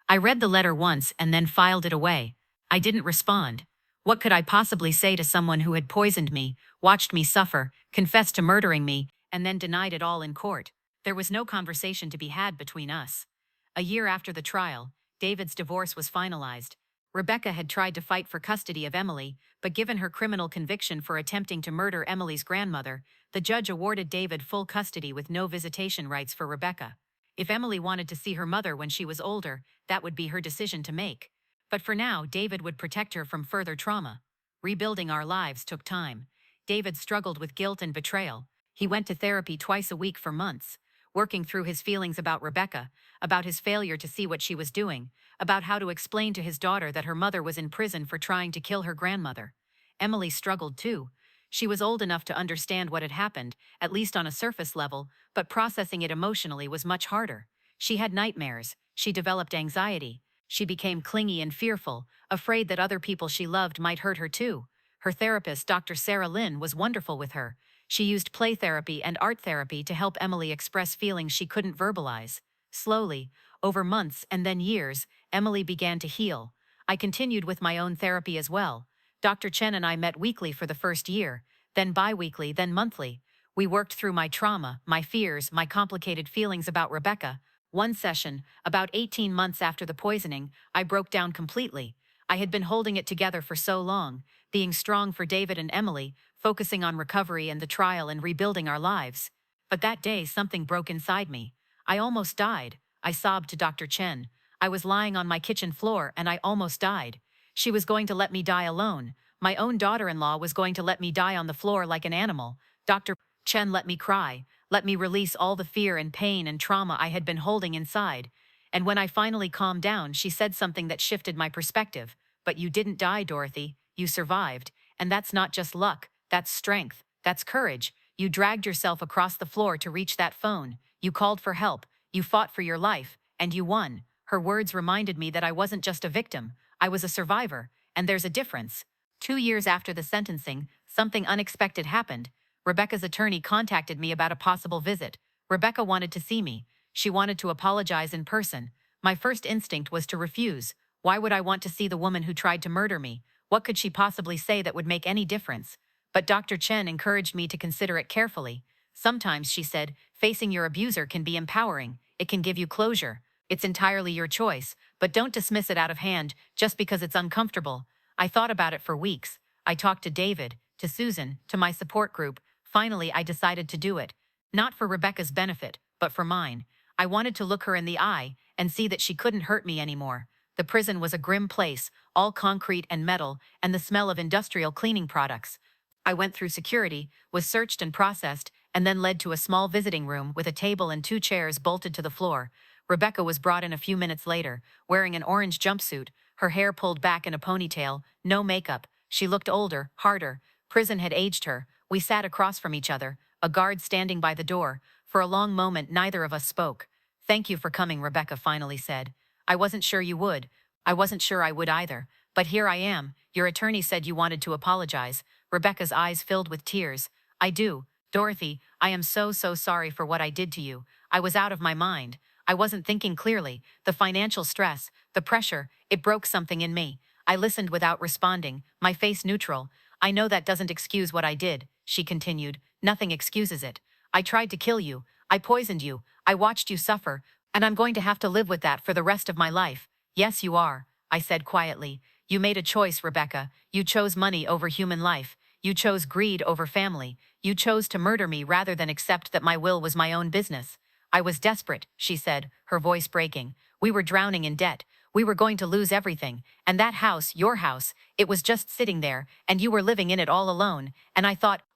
I read the letter once and then filed it away. I didn't respond. What could I possibly say to someone who had poisoned me, watched me suffer, confessed to murdering me, and then denied it all in court? There was no conversation to be had between us. A year after the trial, David's divorce was finalized. Rebecca had tried to fight for custody of Emily, but given her criminal conviction for attempting to murder Emily's grandmother, the judge awarded David full custody with no visitation rights for Rebecca. If Emily wanted to see her mother when she was older, that would be her decision to make. But for now, David would protect her from further trauma. Rebuilding our lives took time. David struggled with guilt and betrayal. He went to therapy twice a week for months, working through his feelings about Rebecca, about his failure to see what she was doing, about how to explain to his daughter that her mother was in prison for trying to kill her grandmother. Emily struggled too. She was old enough to understand what had happened, at least on a surface level, but processing it emotionally was much harder. She had nightmares. She developed anxiety. She became clingy and fearful, afraid that other people she loved might hurt her too. Her therapist, Dr. Sarah Lynn, was wonderful with her. She used play therapy and art therapy to help Emily express feelings she couldn't verbalize. Slowly, over months and then years, Emily began to heal. I continued with my own therapy as well. Dr. Chen and I met weekly for the first year, then bi-weekly, then monthly. We worked through my trauma, my fears, my complicated feelings about Rebecca. One session, about 18 months after the poisoning, I broke down completely. I had been holding it together for so long, being strong for David and Emily, focusing on recovery and the trial and rebuilding our lives. But that day, something broke inside me. I almost died. I sobbed to Dr. Chen. I was lying on my kitchen floor and I almost died. She was going to let me die alone. My own daughter-in-law was going to let me die on the floor like an animal. Dr. Chen let me cry, let me release all the fear and pain and trauma I had been holding inside. And when I finally calmed down, she said something that shifted my perspective. But you didn't die, Dorothy. You survived. And that's not just luck. That's strength. That's courage. You dragged yourself across the floor to reach that phone. You called for help. You fought for your life. And you won. Her words reminded me that I wasn't just a victim. I was a survivor. And there's a difference. 2 years after the sentencing, something unexpected happened. Rebecca's attorney contacted me about a possible visit. Rebecca wanted to see me. She wanted to apologize in person. My first instinct was to refuse. Why would I want to see the woman who tried to murder me? What could she possibly say that would make any difference? But Dr. Chen encouraged me to consider it carefully. Sometimes, she said, facing your abuser can be empowering. It can give you closure. It's entirely your choice, but don't dismiss it out of hand just because it's uncomfortable. I thought about it for weeks. I talked to David, to Susan, to my support group. Finally, I decided to do it. Not for Rebecca's benefit, but for mine. I wanted to look her in the eye and see that she couldn't hurt me anymore. The prison was a grim place, all concrete and metal, and the smell of industrial cleaning products. I went through security, was searched and processed, and then led to a small visiting room with a table and 2 chairs bolted to the floor. Rebecca was brought in a few minutes later, wearing an orange jumpsuit, her hair pulled back in a ponytail, no makeup. She looked older, harder. Prison had aged her. We sat across from each other, a guard standing by the door. For a long moment, neither of us spoke. "Thank you for coming," Rebecca finally said. "I wasn't sure you would. I wasn't sure I would either. But here I am. Your attorney said you wanted to apologize." Rebecca's eyes filled with tears. "I do. Dorothy, I am so sorry for what I did to you. I was out of my mind. I wasn't thinking clearly. The financial stress, the pressure, it broke something in me." I listened without responding, my face neutral. "I know that doesn't excuse what I did," she continued. "Nothing excuses it. I tried to kill you. I poisoned you. I watched you suffer. And I'm going to have to live with that for the rest of my life." "Yes, you are," I said quietly. "You made a choice, Rebecca. You chose money over human life. You chose greed over family. You chose to murder me rather than accept that my will was my own business." "I was desperate," she said, her voice breaking. "We were drowning in debt. We were going to lose everything. And that house, your house, it was just sitting there, and you were living in it all alone. And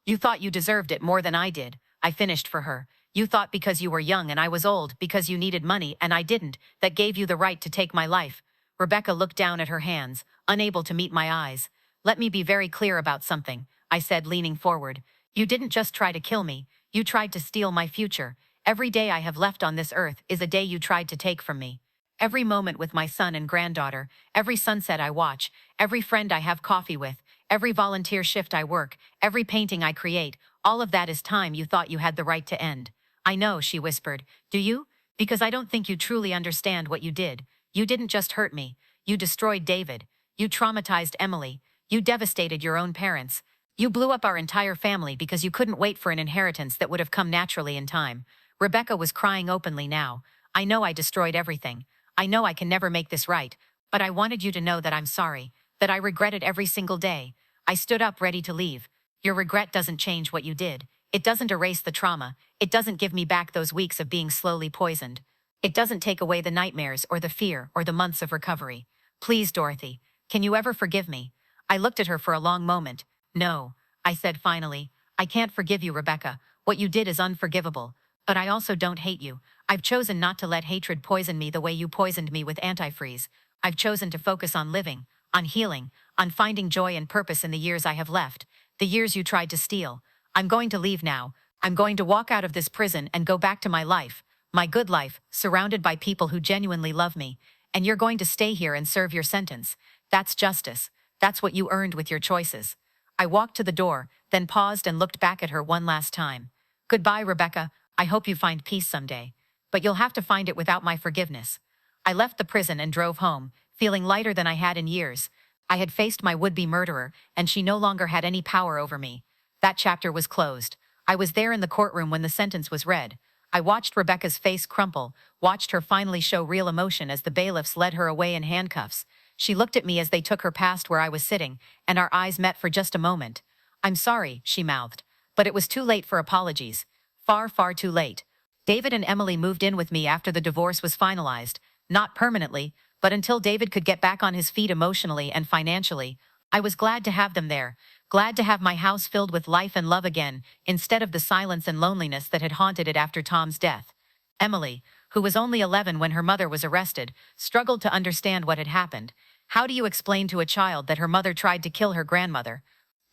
you thought you deserved it more than I did." I finished for her. "You thought because you were young and I was old, because you needed money and I didn't, that gave you the right to take my life." Rebecca looked down at her hands, unable to meet my eyes. "Let me be very clear about something," I said, leaning forward. "You didn't just try to kill me. You tried to steal my future. Every day I have left on this earth is a day you tried to take from me. Every moment with my son and granddaughter, every sunset I watch, every friend I have coffee with, every volunteer shift I work, every painting I create, all of that is time you thought you had the right to end." "I know," she whispered. "Do you? Because I don't think you truly understand what you did. You didn't just hurt me. You destroyed David. You traumatized Emily. You devastated your own parents. You blew up our entire family because you couldn't wait for an inheritance that would have come naturally in time." Rebecca was crying openly now. "I know I destroyed everything. I know I can never make this right, but I wanted you to know that I'm sorry, that I regret it every single day." I stood up ready to leave. "Your regret doesn't change what you did. It doesn't erase the trauma. It doesn't give me back those weeks of being slowly poisoned. It doesn't take away the nightmares or the fear or the months of recovery. Please, Dorothy, can you ever forgive me?" I looked at her for a long moment. "No," I said finally. "I can't forgive you, Rebecca. What you did is unforgivable. But I also don't hate you. I've chosen not to let hatred poison me the way you poisoned me with antifreeze. I've chosen to focus on living, on healing, on finding joy and purpose in the years I have left, the years you tried to steal. I'm going to leave now. I'm going to walk out of this prison and go back to my life, my good life, surrounded by people who genuinely love me. And you're going to stay here and serve your sentence. That's justice. That's what you earned with your choices." I walked to the door, then paused and looked back at her one last time. "Goodbye, Rebecca. I hope you find peace someday. But you'll have to find it without my forgiveness." I left the prison and drove home, feeling lighter than I had in years. I had faced my would-be murderer, and she no longer had any power over me. That chapter was closed. I was there in the courtroom when the sentence was read. I watched Rebecca's face crumple, watched her finally show real emotion as the bailiffs led her away in handcuffs. She looked at me as they took her past where I was sitting, and our eyes met for just a moment. "I'm sorry," she mouthed. But it was too late for apologies. Far too late. David and Emily moved in with me after the divorce was finalized. Not permanently, but until David could get back on his feet emotionally and financially. I was glad to have them there, glad to have my house filled with life and love again, instead of the silence and loneliness that had haunted it after Tom's death. Emily, who was only 11 when her mother was arrested, struggled to understand what had happened. How do you explain to a child that her mother tried to kill her grandmother?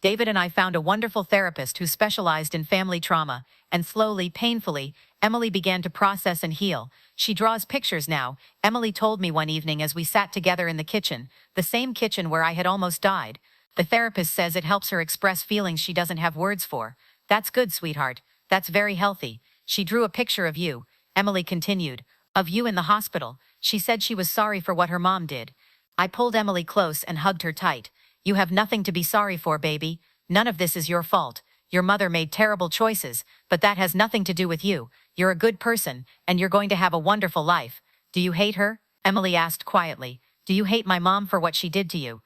David and I found a wonderful therapist who specialized in family trauma, and slowly, painfully, Emily began to process and heal. She draws pictures now, Emily told me one evening as we sat together in the kitchen, the same kitchen where I had almost died. The therapist says it helps her express feelings she doesn't have words for. "That's good, sweetheart. That's very healthy." She drew a picture of you, Emily continued, "of you in the hospital. She said she was sorry for what her mom did. I pulled Emily close and hugged her tight. You have nothing to be sorry for, baby. None of this is your fault. Your mother made terrible choices, but that has nothing to do with you. You're a good person, and you're going to have a wonderful life. Do you hate her? Emily asked quietly. Do you hate my mom for what she did to you?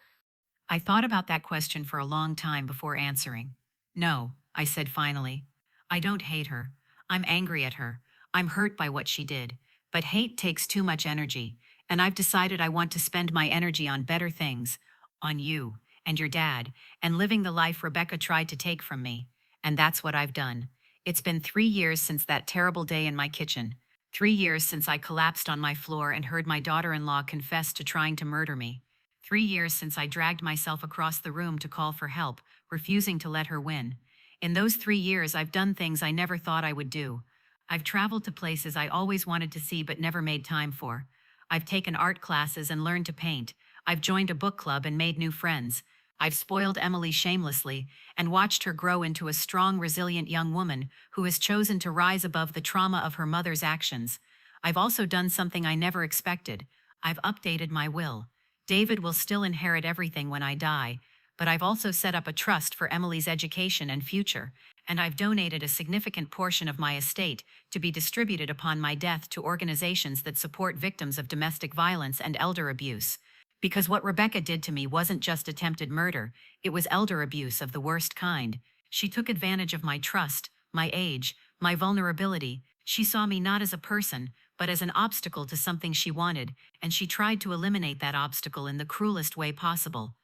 I thought about that question for a long time before answering. No, I said finally. I don't hate her. I'm angry at her. I'm hurt by what she did. But hate takes too much energy, and I've decided I want to spend my energy on better things, on you and your dad, and living the life Rebecca tried to take from me. And that's what I've done. It's been 3 years since that terrible day in my kitchen. 3 years since I collapsed on my floor and heard my daughter-in-law confess to trying to murder me. 3 years since I dragged myself across the room to call for help, refusing to let her win. In those 3 years, I've done things I never thought I would do. I've traveled to places I always wanted to see but never made time for. I've taken art classes and learned to paint. I've joined a book club and made new friends. I've spoiled Emily shamelessly and watched her grow into a strong, resilient young woman who has chosen to rise above the trauma of her mother's actions. I've also done something I never expected. I've updated my will. David will still inherit everything when I die, but I've also set up a trust for Emily's education and future, and I've donated a significant portion of my estate to be distributed upon my death to organizations that support victims of domestic violence and elder abuse. Because what Rebecca did to me wasn't just attempted murder, it was elder abuse of the worst kind. She took advantage of my trust, my age, my vulnerability. She saw me not as a person, but as an obstacle to something she wanted, and she tried to eliminate that obstacle in the cruelest way possible.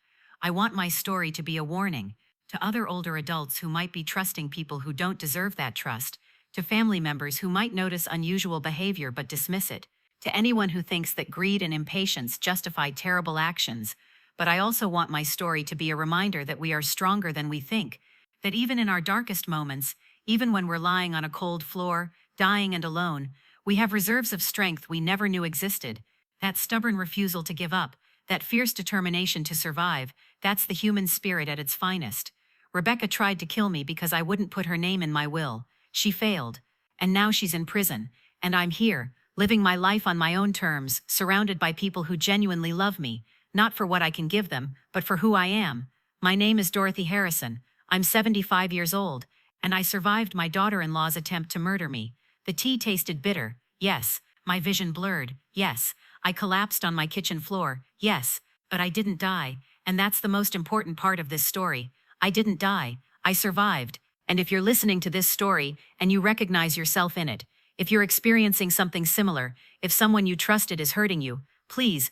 I want my story to be a warning to other older adults who might be trusting people who don't deserve that trust, to family members who might notice unusual behavior but dismiss it, to anyone who thinks that greed and impatience justify terrible actions. But I also want my story to be a reminder that we are stronger than we think, that even in our darkest moments, even when we're lying on a cold floor, dying and alone, we have reserves of strength we never knew existed. That stubborn refusal to give up, that fierce determination to survive, that's the human spirit at its finest. Rebecca tried to kill me because I wouldn't put her name in my will. She failed. And now she's in prison. And I'm here, living my life on my own terms, surrounded by people who genuinely love me, not for what I can give them, but for who I am. My name is Dorothy Harrison. I'm 75 years old, and I survived my daughter-in-law's attempt to murder me. The tea tasted bitter, yes. My vision blurred, yes. I collapsed on my kitchen floor, yes. But I didn't die, and that's the most important part of this story. I didn't die. I survived. And if you're listening to this story and you recognize yourself in it, if you're experiencing something similar, if someone you trusted is hurting you, please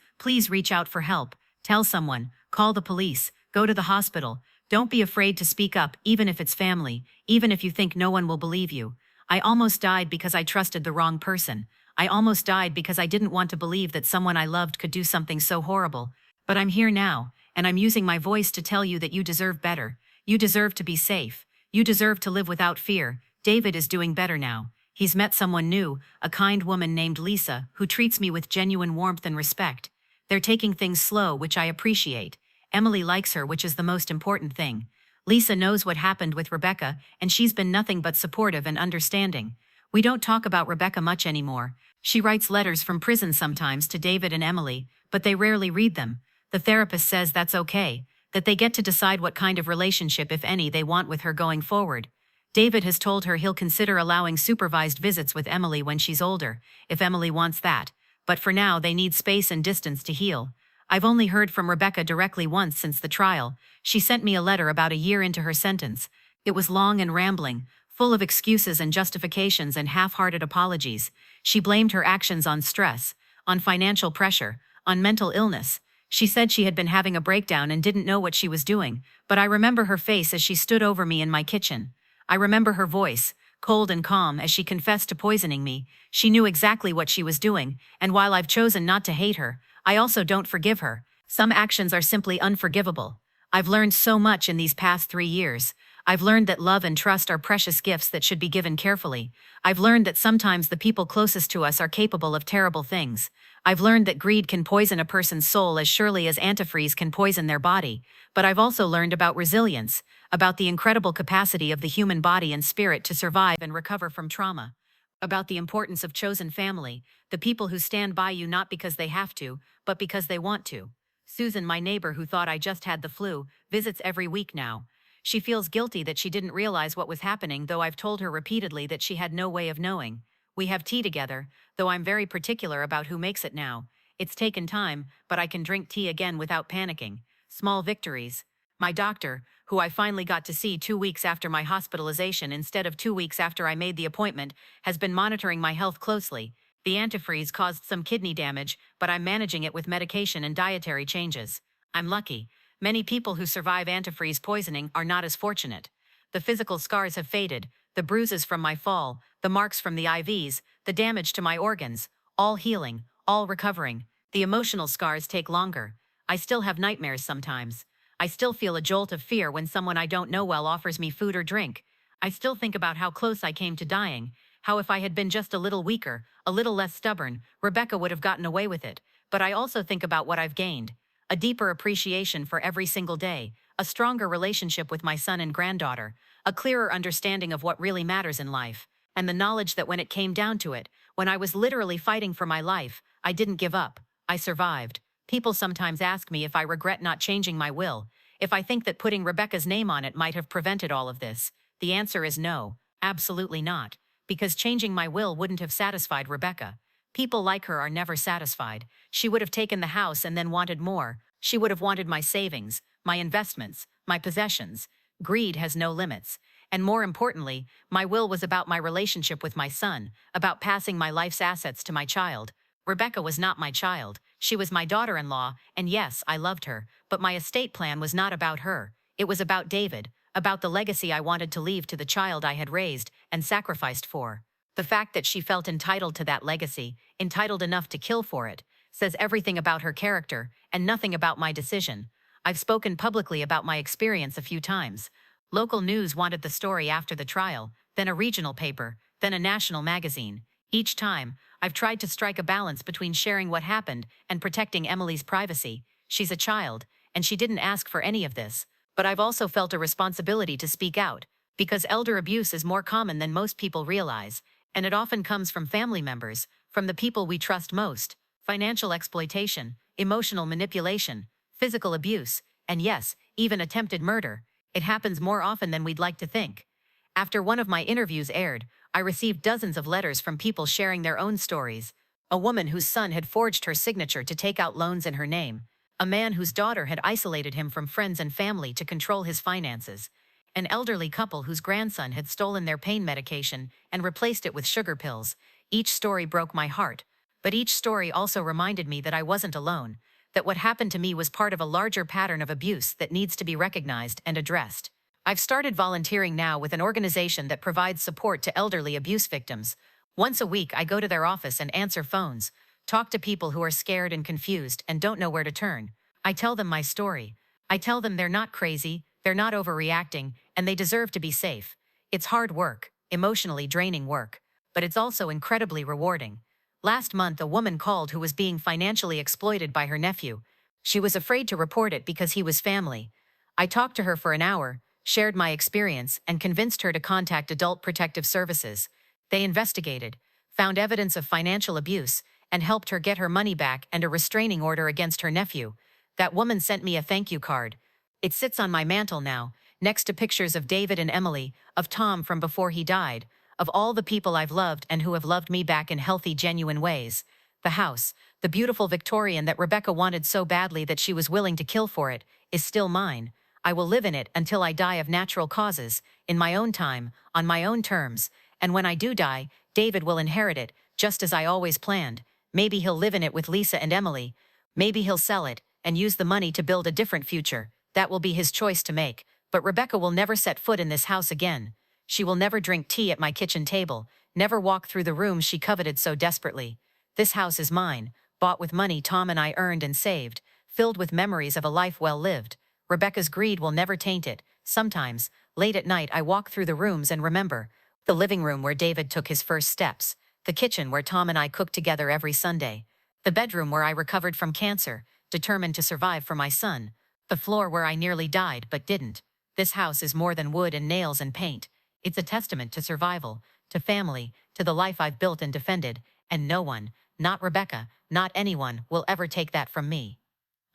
reach out for help. Tell someone, call the police, go to the hospital. Don't be afraid to speak up, even if it's family, even if you think no one will believe you. I almost died because I trusted the wrong person. I almost died because I didn't want to believe that someone I loved could do something so horrible. But I'm here now, and I'm using my voice to tell you that you deserve better. You deserve to be safe. You deserve to live without fear. David is doing better now. He's met someone new, a kind woman named Lisa, who treats me with genuine warmth and respect. They're taking things slow, which I appreciate. Emily likes her, which is the most important thing. Lisa knows what happened with Rebecca, and she's been nothing but supportive and understanding. We don't talk about Rebecca much anymore. She writes letters from prison sometimes to David and Emily, but they rarely read them. The therapist says that's okay, that they get to decide what kind of relationship, if any, they want with her going forward. David has told her he'll consider allowing supervised visits with Emily when she's older, if Emily wants that. But for now, they need space and distance to heal. I've only heard from Rebecca directly once since the trial. She sent me a letter about a year into her sentence. It was long and rambling, full of excuses and justifications and half-hearted apologies. She blamed her actions on stress, on financial pressure, on mental illness. She said she had been having a breakdown and didn't know what she was doing, but I remember her face as she stood over me in my kitchen. I remember her voice, cold and calm, as she confessed to poisoning me. She knew exactly what she was doing, and while I've chosen not to hate her, I also don't forgive her. Some actions are simply unforgivable. I've learned so much in these past 3 years. I've learned that love and trust are precious gifts that should be given carefully. I've learned that sometimes the people closest to us are capable of terrible things. I've learned that greed can poison a person's soul as surely as antifreeze can poison their body. But I've also learned about resilience, about the incredible capacity of the human body and spirit to survive and recover from trauma. about the importance of chosen family, the people who stand by you not because they have to, but because they want to. Susan, my neighbor who thought I just had the flu, visits every week now. She feels guilty that she didn't realize what was happening, though I've told her repeatedly that she had no way of knowing. We have tea together, though I'm very particular about who makes it now. It's taken time, but I can drink tea again without panicking. Small victories. My doctor, who I finally got to see 2 weeks after my hospitalization instead of 2 weeks after I made the appointment, has been monitoring my health closely. The antifreeze caused some kidney damage, but I'm managing it with medication and dietary changes. I'm lucky. Many people who survive antifreeze poisoning are not as fortunate. The physical scars have faded, the bruises from my fall, the marks from the IVs, the damage to my organs, all healing, all recovering. The emotional scars take longer. I still have nightmares sometimes. I still feel a jolt of fear when someone I don't know well offers me food or drink. I still think about how close I came to dying, how if I had been just a little weaker, a little less stubborn, Rebecca would have gotten away with it. But I also think about what I've gained. A deeper appreciation for every single day, a stronger relationship with my son and granddaughter, a clearer understanding of what really matters in life, and the knowledge that when it came down to it, when I was literally fighting for my life, I didn't give up. I survived. People sometimes ask me if I regret not changing my will, if I think that putting Rebecca's name on it might have prevented all of this. The answer is no, absolutely not, because changing my will wouldn't have satisfied Rebecca. People like her are never satisfied. She would have taken the house and then wanted more. She would have wanted my savings, my investments, my possessions. Greed has no limits. And more importantly, my will was about my relationship with my son, about passing my life's assets to my child. Rebecca was not my child. She was my daughter-in-law, and yes, I loved her, but my estate plan was not about her. It was about David, about the legacy I wanted to leave to the child I had raised and sacrificed for. The fact that she felt entitled to that legacy, entitled enough to kill for it, says everything about her character and nothing about my decision. I've spoken publicly about my experience a few times. Local news wanted the story after the trial, then a regional paper, then a national magazine. Each time, I've tried to strike a balance between sharing what happened and protecting Emily's privacy. She's a child, and she didn't ask for any of this. But I've also felt a responsibility to speak out, because elder abuse is more common than most people realize, and it often comes from family members, from the people we trust most. Financial exploitation, emotional manipulation, physical abuse, and yes, even attempted murder. It happens more often than we'd like to think. After one of my interviews aired, I received dozens of letters from people sharing their own stories. A woman whose son had forged her signature to take out loans in her name. A man whose daughter had isolated him from friends and family to control his finances. An elderly couple whose grandson had stolen their pain medication and replaced it with sugar pills. Each story broke my heart, but each story also reminded me that I wasn't alone, that what happened to me was part of a larger pattern of abuse that needs to be recognized and addressed. I've started volunteering now with an organization that provides support to elderly abuse victims. Once a week, I go to their office and answer phones, talk to people who are scared and confused and don't know where to turn. I tell them my story. I tell them they're not crazy, they're not overreacting, and they deserve to be safe. It's hard work, emotionally draining work, but it's also incredibly rewarding. Last month, a woman called who was being financially exploited by her nephew. She was afraid to report it because he was family. I talked to her for an hour, shared my experience, and convinced her to contact Adult Protective Services. They investigated, found evidence of financial abuse, and helped her get her money back and a restraining order against her nephew. That woman sent me a thank you card. It sits on my mantle now, next to pictures of David and Emily, of Tom from before he died, of all the people I've loved and who have loved me back in healthy, genuine ways. The house, the beautiful Victorian that Rebecca wanted so badly that she was willing to kill for it, is still mine. I will live in it until I die of natural causes, in my own time, on my own terms, and when I do die, David will inherit it, just as I always planned. Maybe he'll live in it with Lisa and Emily. Maybe he'll sell it and use the money to build a different future. That will be his choice to make. But Rebecca will never set foot in this house again. She will never drink tea at my kitchen table, never walk through the rooms she coveted so desperately. This house is mine, bought with money Tom and I earned and saved, filled with memories of a life well lived. Rebecca's greed will never taint it. Sometimes, late at night, I walk through the rooms and remember. The living room where David took his first steps. The kitchen where Tom and I cooked together every Sunday. The bedroom where I recovered from cancer, determined to survive for my son. The floor where I nearly died but didn't. This house is more than wood and nails and paint. It's a testament to survival, to family, to the life I've built and defended, and no one, not Rebecca, not anyone, will ever take that from me.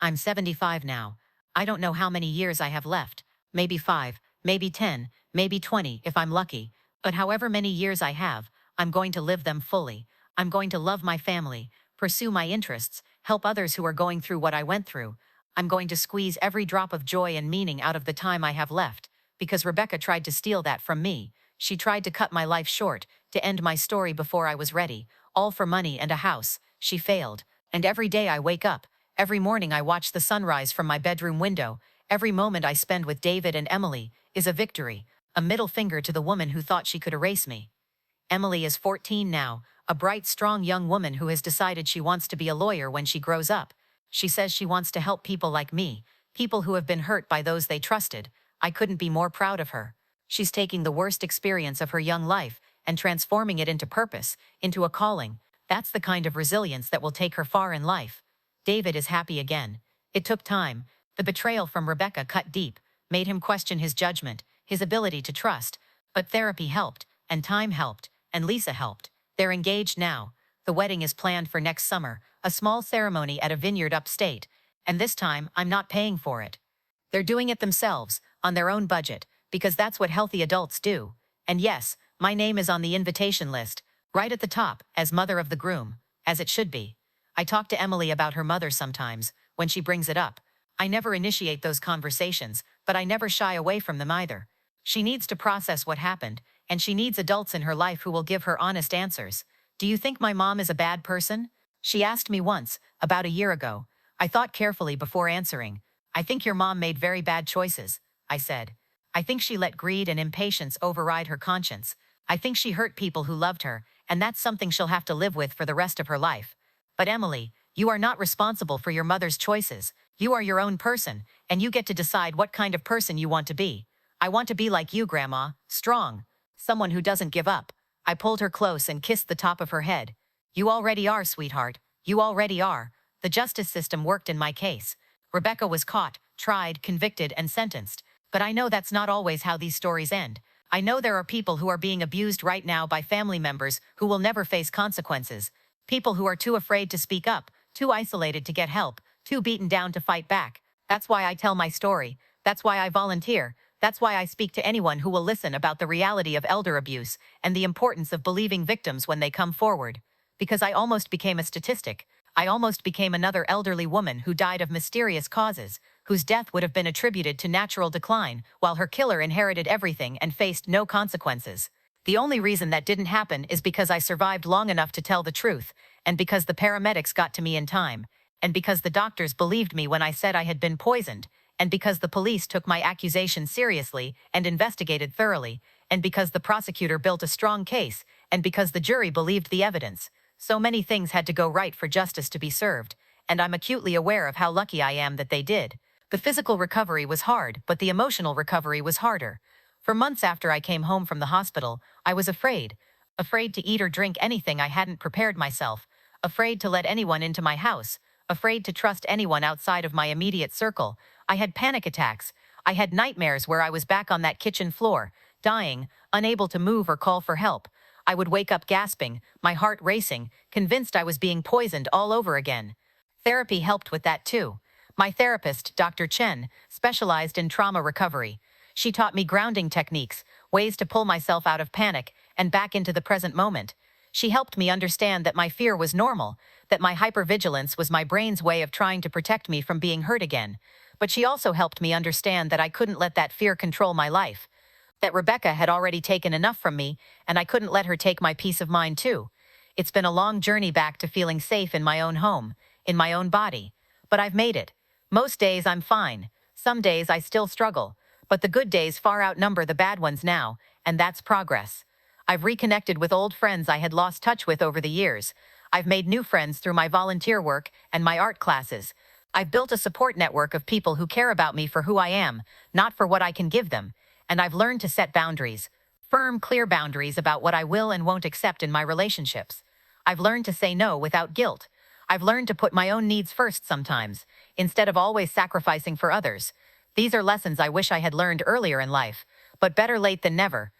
I'm 75 now. I don't know how many years I have left. Maybe 5, maybe 10, maybe 20 if I'm lucky. But however many years I have, I'm going to live them fully. I'm going to love my family, pursue my interests, help others who are going through what I went through. I'm going to squeeze every drop of joy and meaning out of the time I have left, because Rebecca tried to steal that from me. She tried to cut my life short, to end my story before I was ready, all for money and a house. She failed. And every day I wake up, every morning I watch the sunrise from my bedroom window, every moment I spend with David and Emily is a victory, a middle finger to the woman who thought she could erase me. Emily is 14 now, a bright, strong young woman who has decided she wants to be a lawyer when she grows up. She says she wants to help people like me, people who have been hurt by those they trusted. I couldn't be more proud of her. She's taking the worst experience of her young life and transforming it into purpose, into a calling. That's the kind of resilience that will take her far in life. David is happy again. It took time. The betrayal from Rebecca cut deep, made him question his judgment, his ability to trust. But therapy helped, and time helped, and Lisa helped. They're engaged now. The wedding is planned for next summer, a small ceremony at a vineyard upstate. And this time, I'm not paying for it. They're doing it themselves, on their own budget, because that's what healthy adults do. And yes, my name is on the invitation list, right at the top, as mother of the groom, as it should be. I talk to Emily about her mother sometimes, when she brings it up. I never initiate those conversations, but I never shy away from them either. She needs to process what happened, and she needs adults in her life who will give her honest answers. Do you think my mom is a bad person? She asked me once, about a year ago. I thought carefully before answering. I think your mom made very bad choices, I said. I think she let greed and impatience override her conscience. I think she hurt people who loved her, and that's something she'll have to live with for the rest of her life. But Emily, you are not responsible for your mother's choices. You are your own person, and you get to decide what kind of person you want to be. I want to be like you, Grandma, strong. Someone who doesn't give up. I pulled her close and kissed the top of her head. You already are, sweetheart. You already are. The justice system worked in my case. Rebecca was caught, tried, convicted, and sentenced. But I know that's not always how these stories end. I know there are people who are being abused right now by family members who will never face consequences. People who are too afraid to speak up, too isolated to get help, too beaten down to fight back. That's why I tell my story. That's why I volunteer. That's why I speak to anyone who will listen about the reality of elder abuse and the importance of believing victims when they come forward. Because I almost became a statistic. I almost became another elderly woman who died of mysterious causes, whose death would have been attributed to natural decline, while her killer inherited everything and faced no consequences. The only reason that didn't happen is because I survived long enough to tell the truth, and because the paramedics got to me in time, and because the doctors believed me when I said I had been poisoned, and because the police took my accusation seriously and investigated thoroughly, and because the prosecutor built a strong case, and because the jury believed the evidence. So many things had to go right for justice to be served, and I'm acutely aware of how lucky I am that they did. The physical recovery was hard, but the emotional recovery was harder. For months after I came home from the hospital, I was afraid. Afraid to eat or drink anything I hadn't prepared myself. Afraid to let anyone into my house. Afraid to trust anyone outside of my immediate circle. I had panic attacks. I had nightmares where I was back on that kitchen floor, dying, unable to move or call for help. I would wake up gasping, my heart racing, convinced I was being poisoned all over again. Therapy helped with that too. My therapist, Dr. Chen, specialized in trauma recovery. She taught me grounding techniques, ways to pull myself out of panic and back into the present moment. She helped me understand that my fear was normal, that my hypervigilance was my brain's way of trying to protect me from being hurt again. But she also helped me understand that I couldn't let that fear control my life. That Rebecca had already taken enough from me, and I couldn't let her take my peace of mind too. It's been a long journey back to feeling safe in my own home, in my own body. But I've made it. Most days I'm fine. Some days I still struggle. But the good days far outnumber the bad ones now, and that's progress. I've reconnected with old friends I had lost touch with over the years. I've made new friends through my volunteer work and my art classes. I've built a support network of people who care about me for who I am, not for what I can give them. And I've learned to set boundaries. Firm, clear boundaries about what I will and won't accept in my relationships. I've learned to say no without guilt. I've learned to put my own needs first sometimes, instead of always sacrificing for others. These are lessons I wish I had learned earlier in life, but better late than never.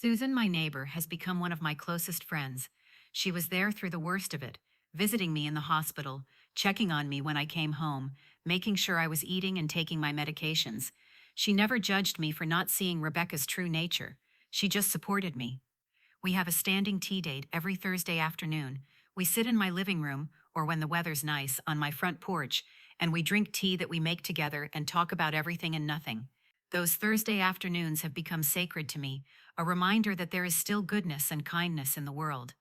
Susan, my neighbor, has become one of my closest friends. She was there through the worst of it, visiting me in the hospital, checking on me when I came home, making sure I was eating and taking my medications. She never judged me for not seeing Rebecca's true nature. She just supported me. We have a standing tea date every Thursday afternoon. We sit in my living room, or when the weather's nice, on my front porch, and we drink tea that we make together and talk about everything and nothing. Those Thursday afternoons have become sacred to me, a reminder that there is still goodness and kindness in the world.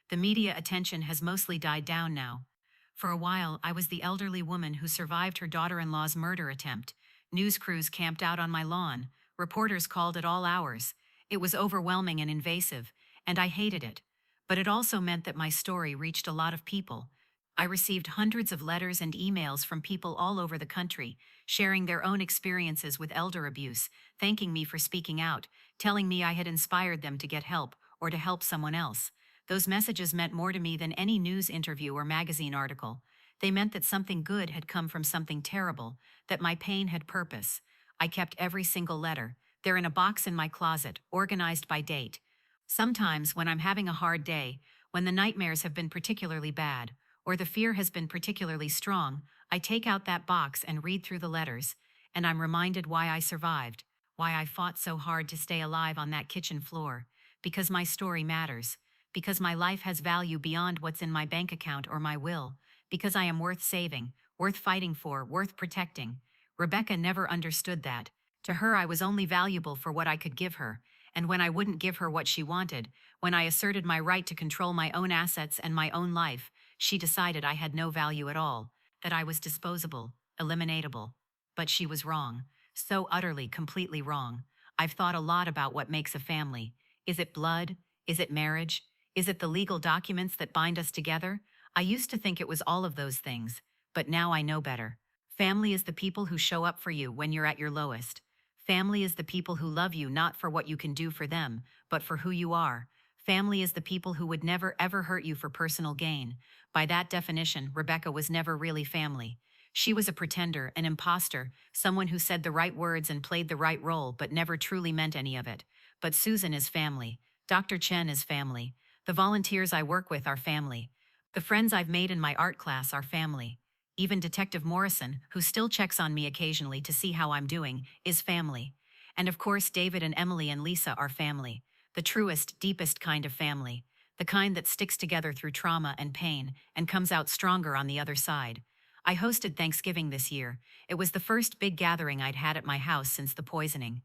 The media attention has mostly died down now. For a while, I was the elderly woman who survived her daughter-in-law's murder attempt. News crews camped out on my lawn. Reporters called at all hours. It was overwhelming and invasive, and I hated it. But it also meant that my story reached a lot of people. I received hundreds of letters and emails from people all over the country, sharing their own experiences with elder abuse, thanking me for speaking out, telling me I had inspired them to get help or to help someone else. Those messages meant more to me than any news interview or magazine article. They meant that something good had come from something terrible, that my pain had purpose. I kept every single letter. They're in a box in my closet, organized by date. Sometimes, when I'm having a hard day, when the nightmares have been particularly bad, or the fear has been particularly strong, I take out that box and read through the letters, and I'm reminded why I survived, why I fought so hard to stay alive on that kitchen floor, because my story matters, because my life has value beyond what's in my bank account or my will, because I am worth saving, worth fighting for, worth protecting. Rebecca never understood that. To her, I was only valuable for what I could give her, and when I wouldn't give her what she wanted, when I asserted my right to control my own assets and my own life, she decided I had no value at all, that I was disposable, eliminatable. But she was wrong. So utterly, completely wrong. I've thought a lot about what makes a family. Is it blood? Is it marriage? Is it the legal documents that bind us together? I used to think it was all of those things, but now I know better. Family is the people who show up for you when you're at your lowest. Family is the people who love you not for what you can do for them, but for who you are. Family is the people who would never ever hurt you for personal gain. By that definition, Rebecca was never really family. She was a pretender, an imposter, someone who said the right words and played the right role but never truly meant any of it. But Susan is family. Dr. Chen is family. The volunteers I work with are family. The friends I've made in my art class are family. Even Detective Morrison, who still checks on me occasionally to see how I'm doing, is family. And of course, David and Emily and Lisa are family. The truest, deepest kind of family. The kind that sticks together through trauma and pain and comes out stronger on the other side. I hosted Thanksgiving this year. It was the first big gathering I'd had at my house since the poisoning.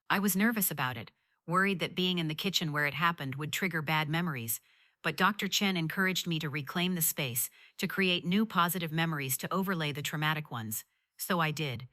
I was nervous about it, worried that being in the kitchen where it happened would trigger bad memories. But Dr. Chen encouraged me to reclaim the space, to create new positive memories to overlay the traumatic ones. So I did.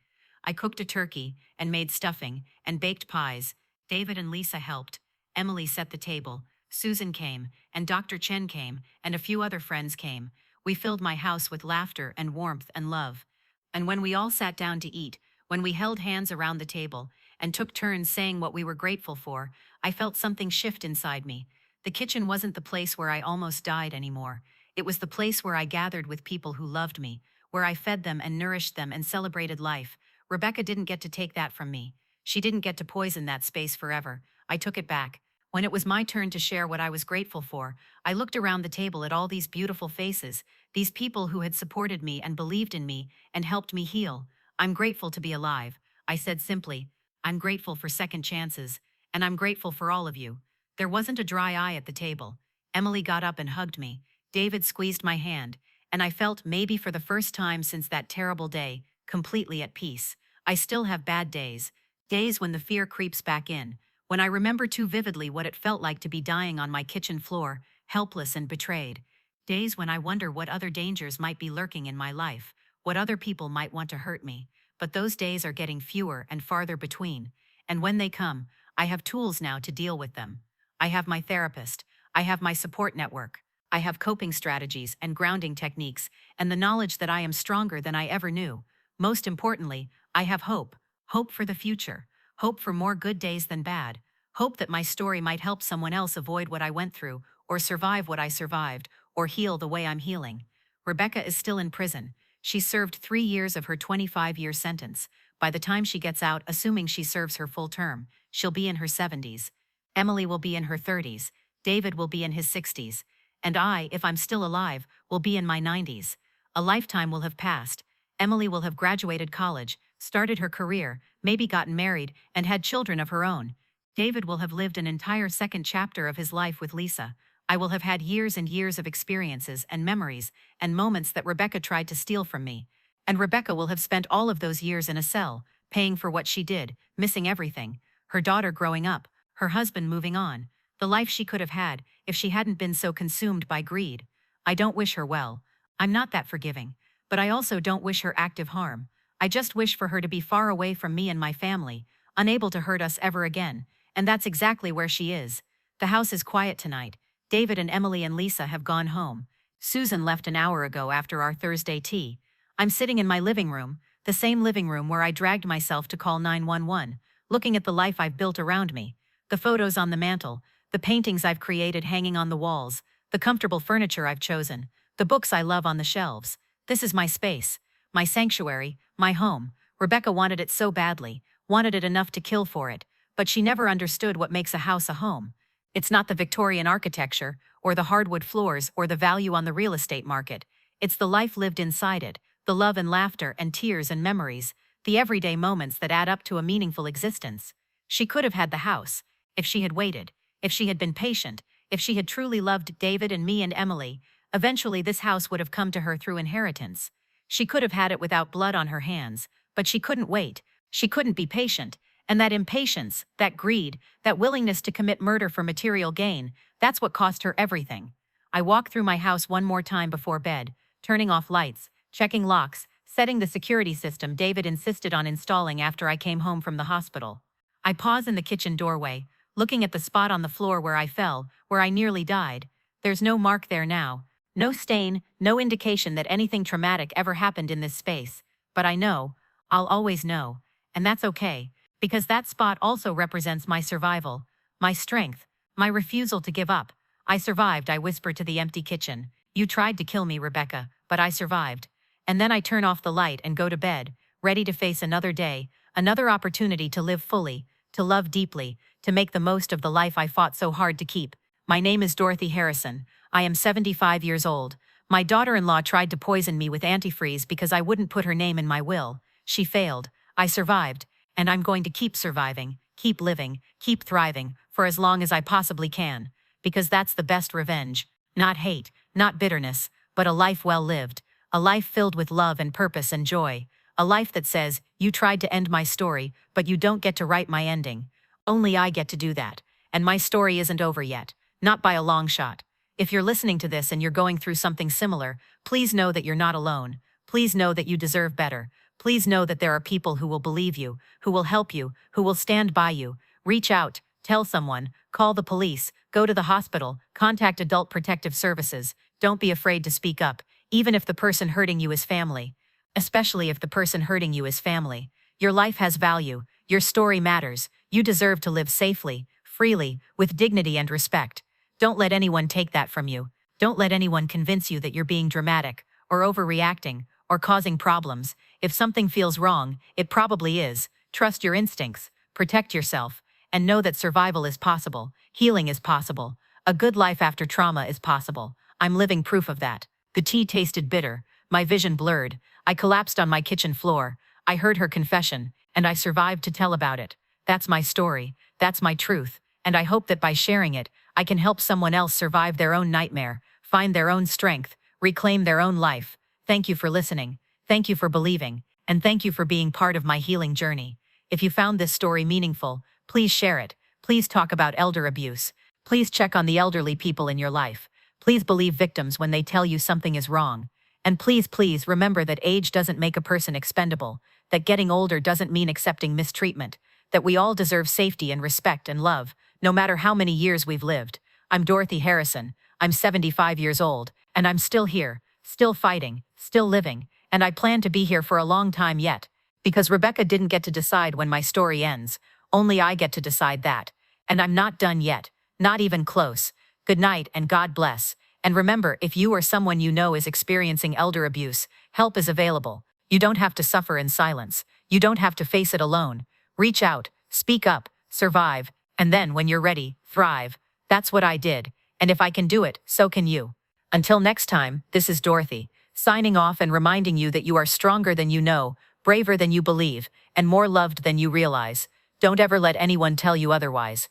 I cooked a turkey, and made stuffing, and baked pies. David and Lisa helped. Emily set the table. Susan came, and Dr. Chen came, and a few other friends came. We filled my house with laughter and warmth and love. And when we all sat down to eat, when we held hands around the table, and took turns saying what we were grateful for, I felt something shift inside me. The kitchen wasn't the place where I almost died anymore. It was the place where I gathered with people who loved me, where I fed them and nourished them and celebrated life. Rebecca didn't get to take that from me. She didn't get to poison that space forever. I took it back. When it was my turn to share what I was grateful for, I looked around the table at all these beautiful faces, these people who had supported me and believed in me and helped me heal. I'm grateful to be alive. I said simply, I'm grateful for second chances, and I'm grateful for all of you. There wasn't a dry eye at the table. Emily got up and hugged me. David squeezed my hand, and I felt, maybe for the first time since that terrible day, completely at peace. I still have bad days, days when the fear creeps back in, when I remember too vividly what it felt like to be dying on my kitchen floor, helpless and betrayed. Days when I wonder what other dangers might be lurking in my life, what other people might want to hurt me. But those days are getting fewer and farther between, and when they come, I have tools now to deal with them. I have my therapist. I have my support network. I have coping strategies and grounding techniques, and the knowledge that I am stronger than I ever knew. Most importantly, I have hope. Hope for the future. Hope for more good days than bad. Hope that my story might help someone else avoid what I went through, or survive what I survived, or heal the way I'm healing. Rebecca is still in prison. She served 3 years of her 25-year sentence. By the time she gets out, assuming she serves her full term, she'll be in her 70s. Emily will be in her 30s, David will be in his 60s, and I, if I'm still alive, will be in my 90s. A lifetime will have passed. Emily will have graduated college, started her career, maybe gotten married, and had children of her own. David will have lived an entire second chapter of his life with Lisa. I will have had years and years of experiences and memories and moments that Rebecca tried to steal from me. And Rebecca will have spent all of those years in a cell, paying for what she did, missing everything. Her daughter growing up, her husband moving on, the life she could have had if she hadn't been so consumed by greed. I don't wish her well. I'm not that forgiving. But I also don't wish her active harm. I just wish for her to be far away from me and my family, unable to hurt us ever again, and that's exactly where she is. The house is quiet tonight. David and Emily and Lisa have gone home. Susan left an hour ago after our Thursday tea. I'm sitting in my living room, the same living room where I dragged myself to call 911, looking at the life I've built around me. The photos on the mantle, the paintings I've created hanging on the walls, the comfortable furniture I've chosen, the books I love on the shelves. This is my space, my sanctuary, my home. Rebecca wanted it so badly, wanted it enough to kill for it, but she never understood what makes a house a home. It's not the Victorian architecture, or the hardwood floors, or the value on the real estate market. It's the life lived inside it, the love and laughter and tears and memories, the everyday moments that add up to a meaningful existence. She could have had the house, if she had waited, if she had been patient, if she had truly loved David and me and Emily. Eventually this house would have come to her through inheritance. She could have had it without blood on her hands, but she couldn't wait. She couldn't be patient. And that impatience, that greed, that willingness to commit murder for material gain, that's what cost her everything. I walked through my house one more time before bed, turning off lights, checking locks, setting the security system David insisted on installing after I came home from the hospital. I pause in the kitchen doorway, looking at the spot on the floor where I fell, where I nearly died. There's no mark there now. No stain, no indication that anything traumatic ever happened in this space. But I know, I'll always know, and that's okay, because that spot also represents my survival, my strength, my refusal to give up. I survived, I whispered to the empty kitchen. You tried to kill me, Rebecca, but I survived. And then I turn off the light and go to bed, ready to face another day, another opportunity to live fully, to love deeply, to make the most of the life I fought so hard to keep. My name is Dorothy Harrison. I am 75 years old. My daughter-in-law tried to poison me with antifreeze because I wouldn't put her name in my will. She failed. I survived. And I'm going to keep surviving, keep living, keep thriving, for as long as I possibly can. Because that's the best revenge. Not hate, not bitterness, but a life well lived. A life filled with love and purpose and joy. A life that says, you tried to end my story, but you don't get to write my ending. Only I get to do that. And my story isn't over yet. Not by a long shot. If you're listening to this and you're going through something similar, please know that you're not alone. Please know that you deserve better. Please know that there are people who will believe you, who will help you, who will stand by you. Reach out, tell someone, call the police, go to the hospital, contact Adult Protective Services. Don't be afraid to speak up, even if the person hurting you is family. Especially if the person hurting you is family. Your life has value. Your story matters. You deserve to live safely, freely, with dignity and respect. Don't let anyone take that from you. Don't let anyone convince you that you're being dramatic, or overreacting, or causing problems. If something feels wrong, it probably is. Trust your instincts, protect yourself, and know that survival is possible, healing is possible, a good life after trauma is possible. I'm living proof of that. The tea tasted bitter, my vision blurred, I collapsed on my kitchen floor, I heard her confession, and I survived to tell about it. That's my story, that's my truth, and I hope that by sharing it, I can help someone else survive their own nightmare, find their own strength, reclaim their own life. Thank you for listening. Thank you for believing, and thank you for being part of my healing journey. If you found this story meaningful, please share it. Please talk about elder abuse. Please check on the elderly people in your life. Please believe victims when they tell you something is wrong. And please remember that age doesn't make a person expendable, that getting older doesn't mean accepting mistreatment, that we all deserve safety and respect and love, no matter how many years we've lived. I'm Dorothy Harrison. I'm 75 years old, and I'm still here, still fighting, still living. And I plan to be here for a long time yet, because Rebecca didn't get to decide when my story ends. Only I get to decide that. And I'm not done yet, not even close. Good night and God bless. And remember, if you or someone you know is experiencing elder abuse, help is available. You don't have to suffer in silence. You don't have to face it alone. Reach out, speak up, survive, And then, when you're ready, thrive. That's what I did. And if I can do it, so can you. Until next time, this is Dorothy, signing off and reminding you that you are stronger than you know, braver than you believe, and more loved than you realize. Don't ever let anyone tell you otherwise.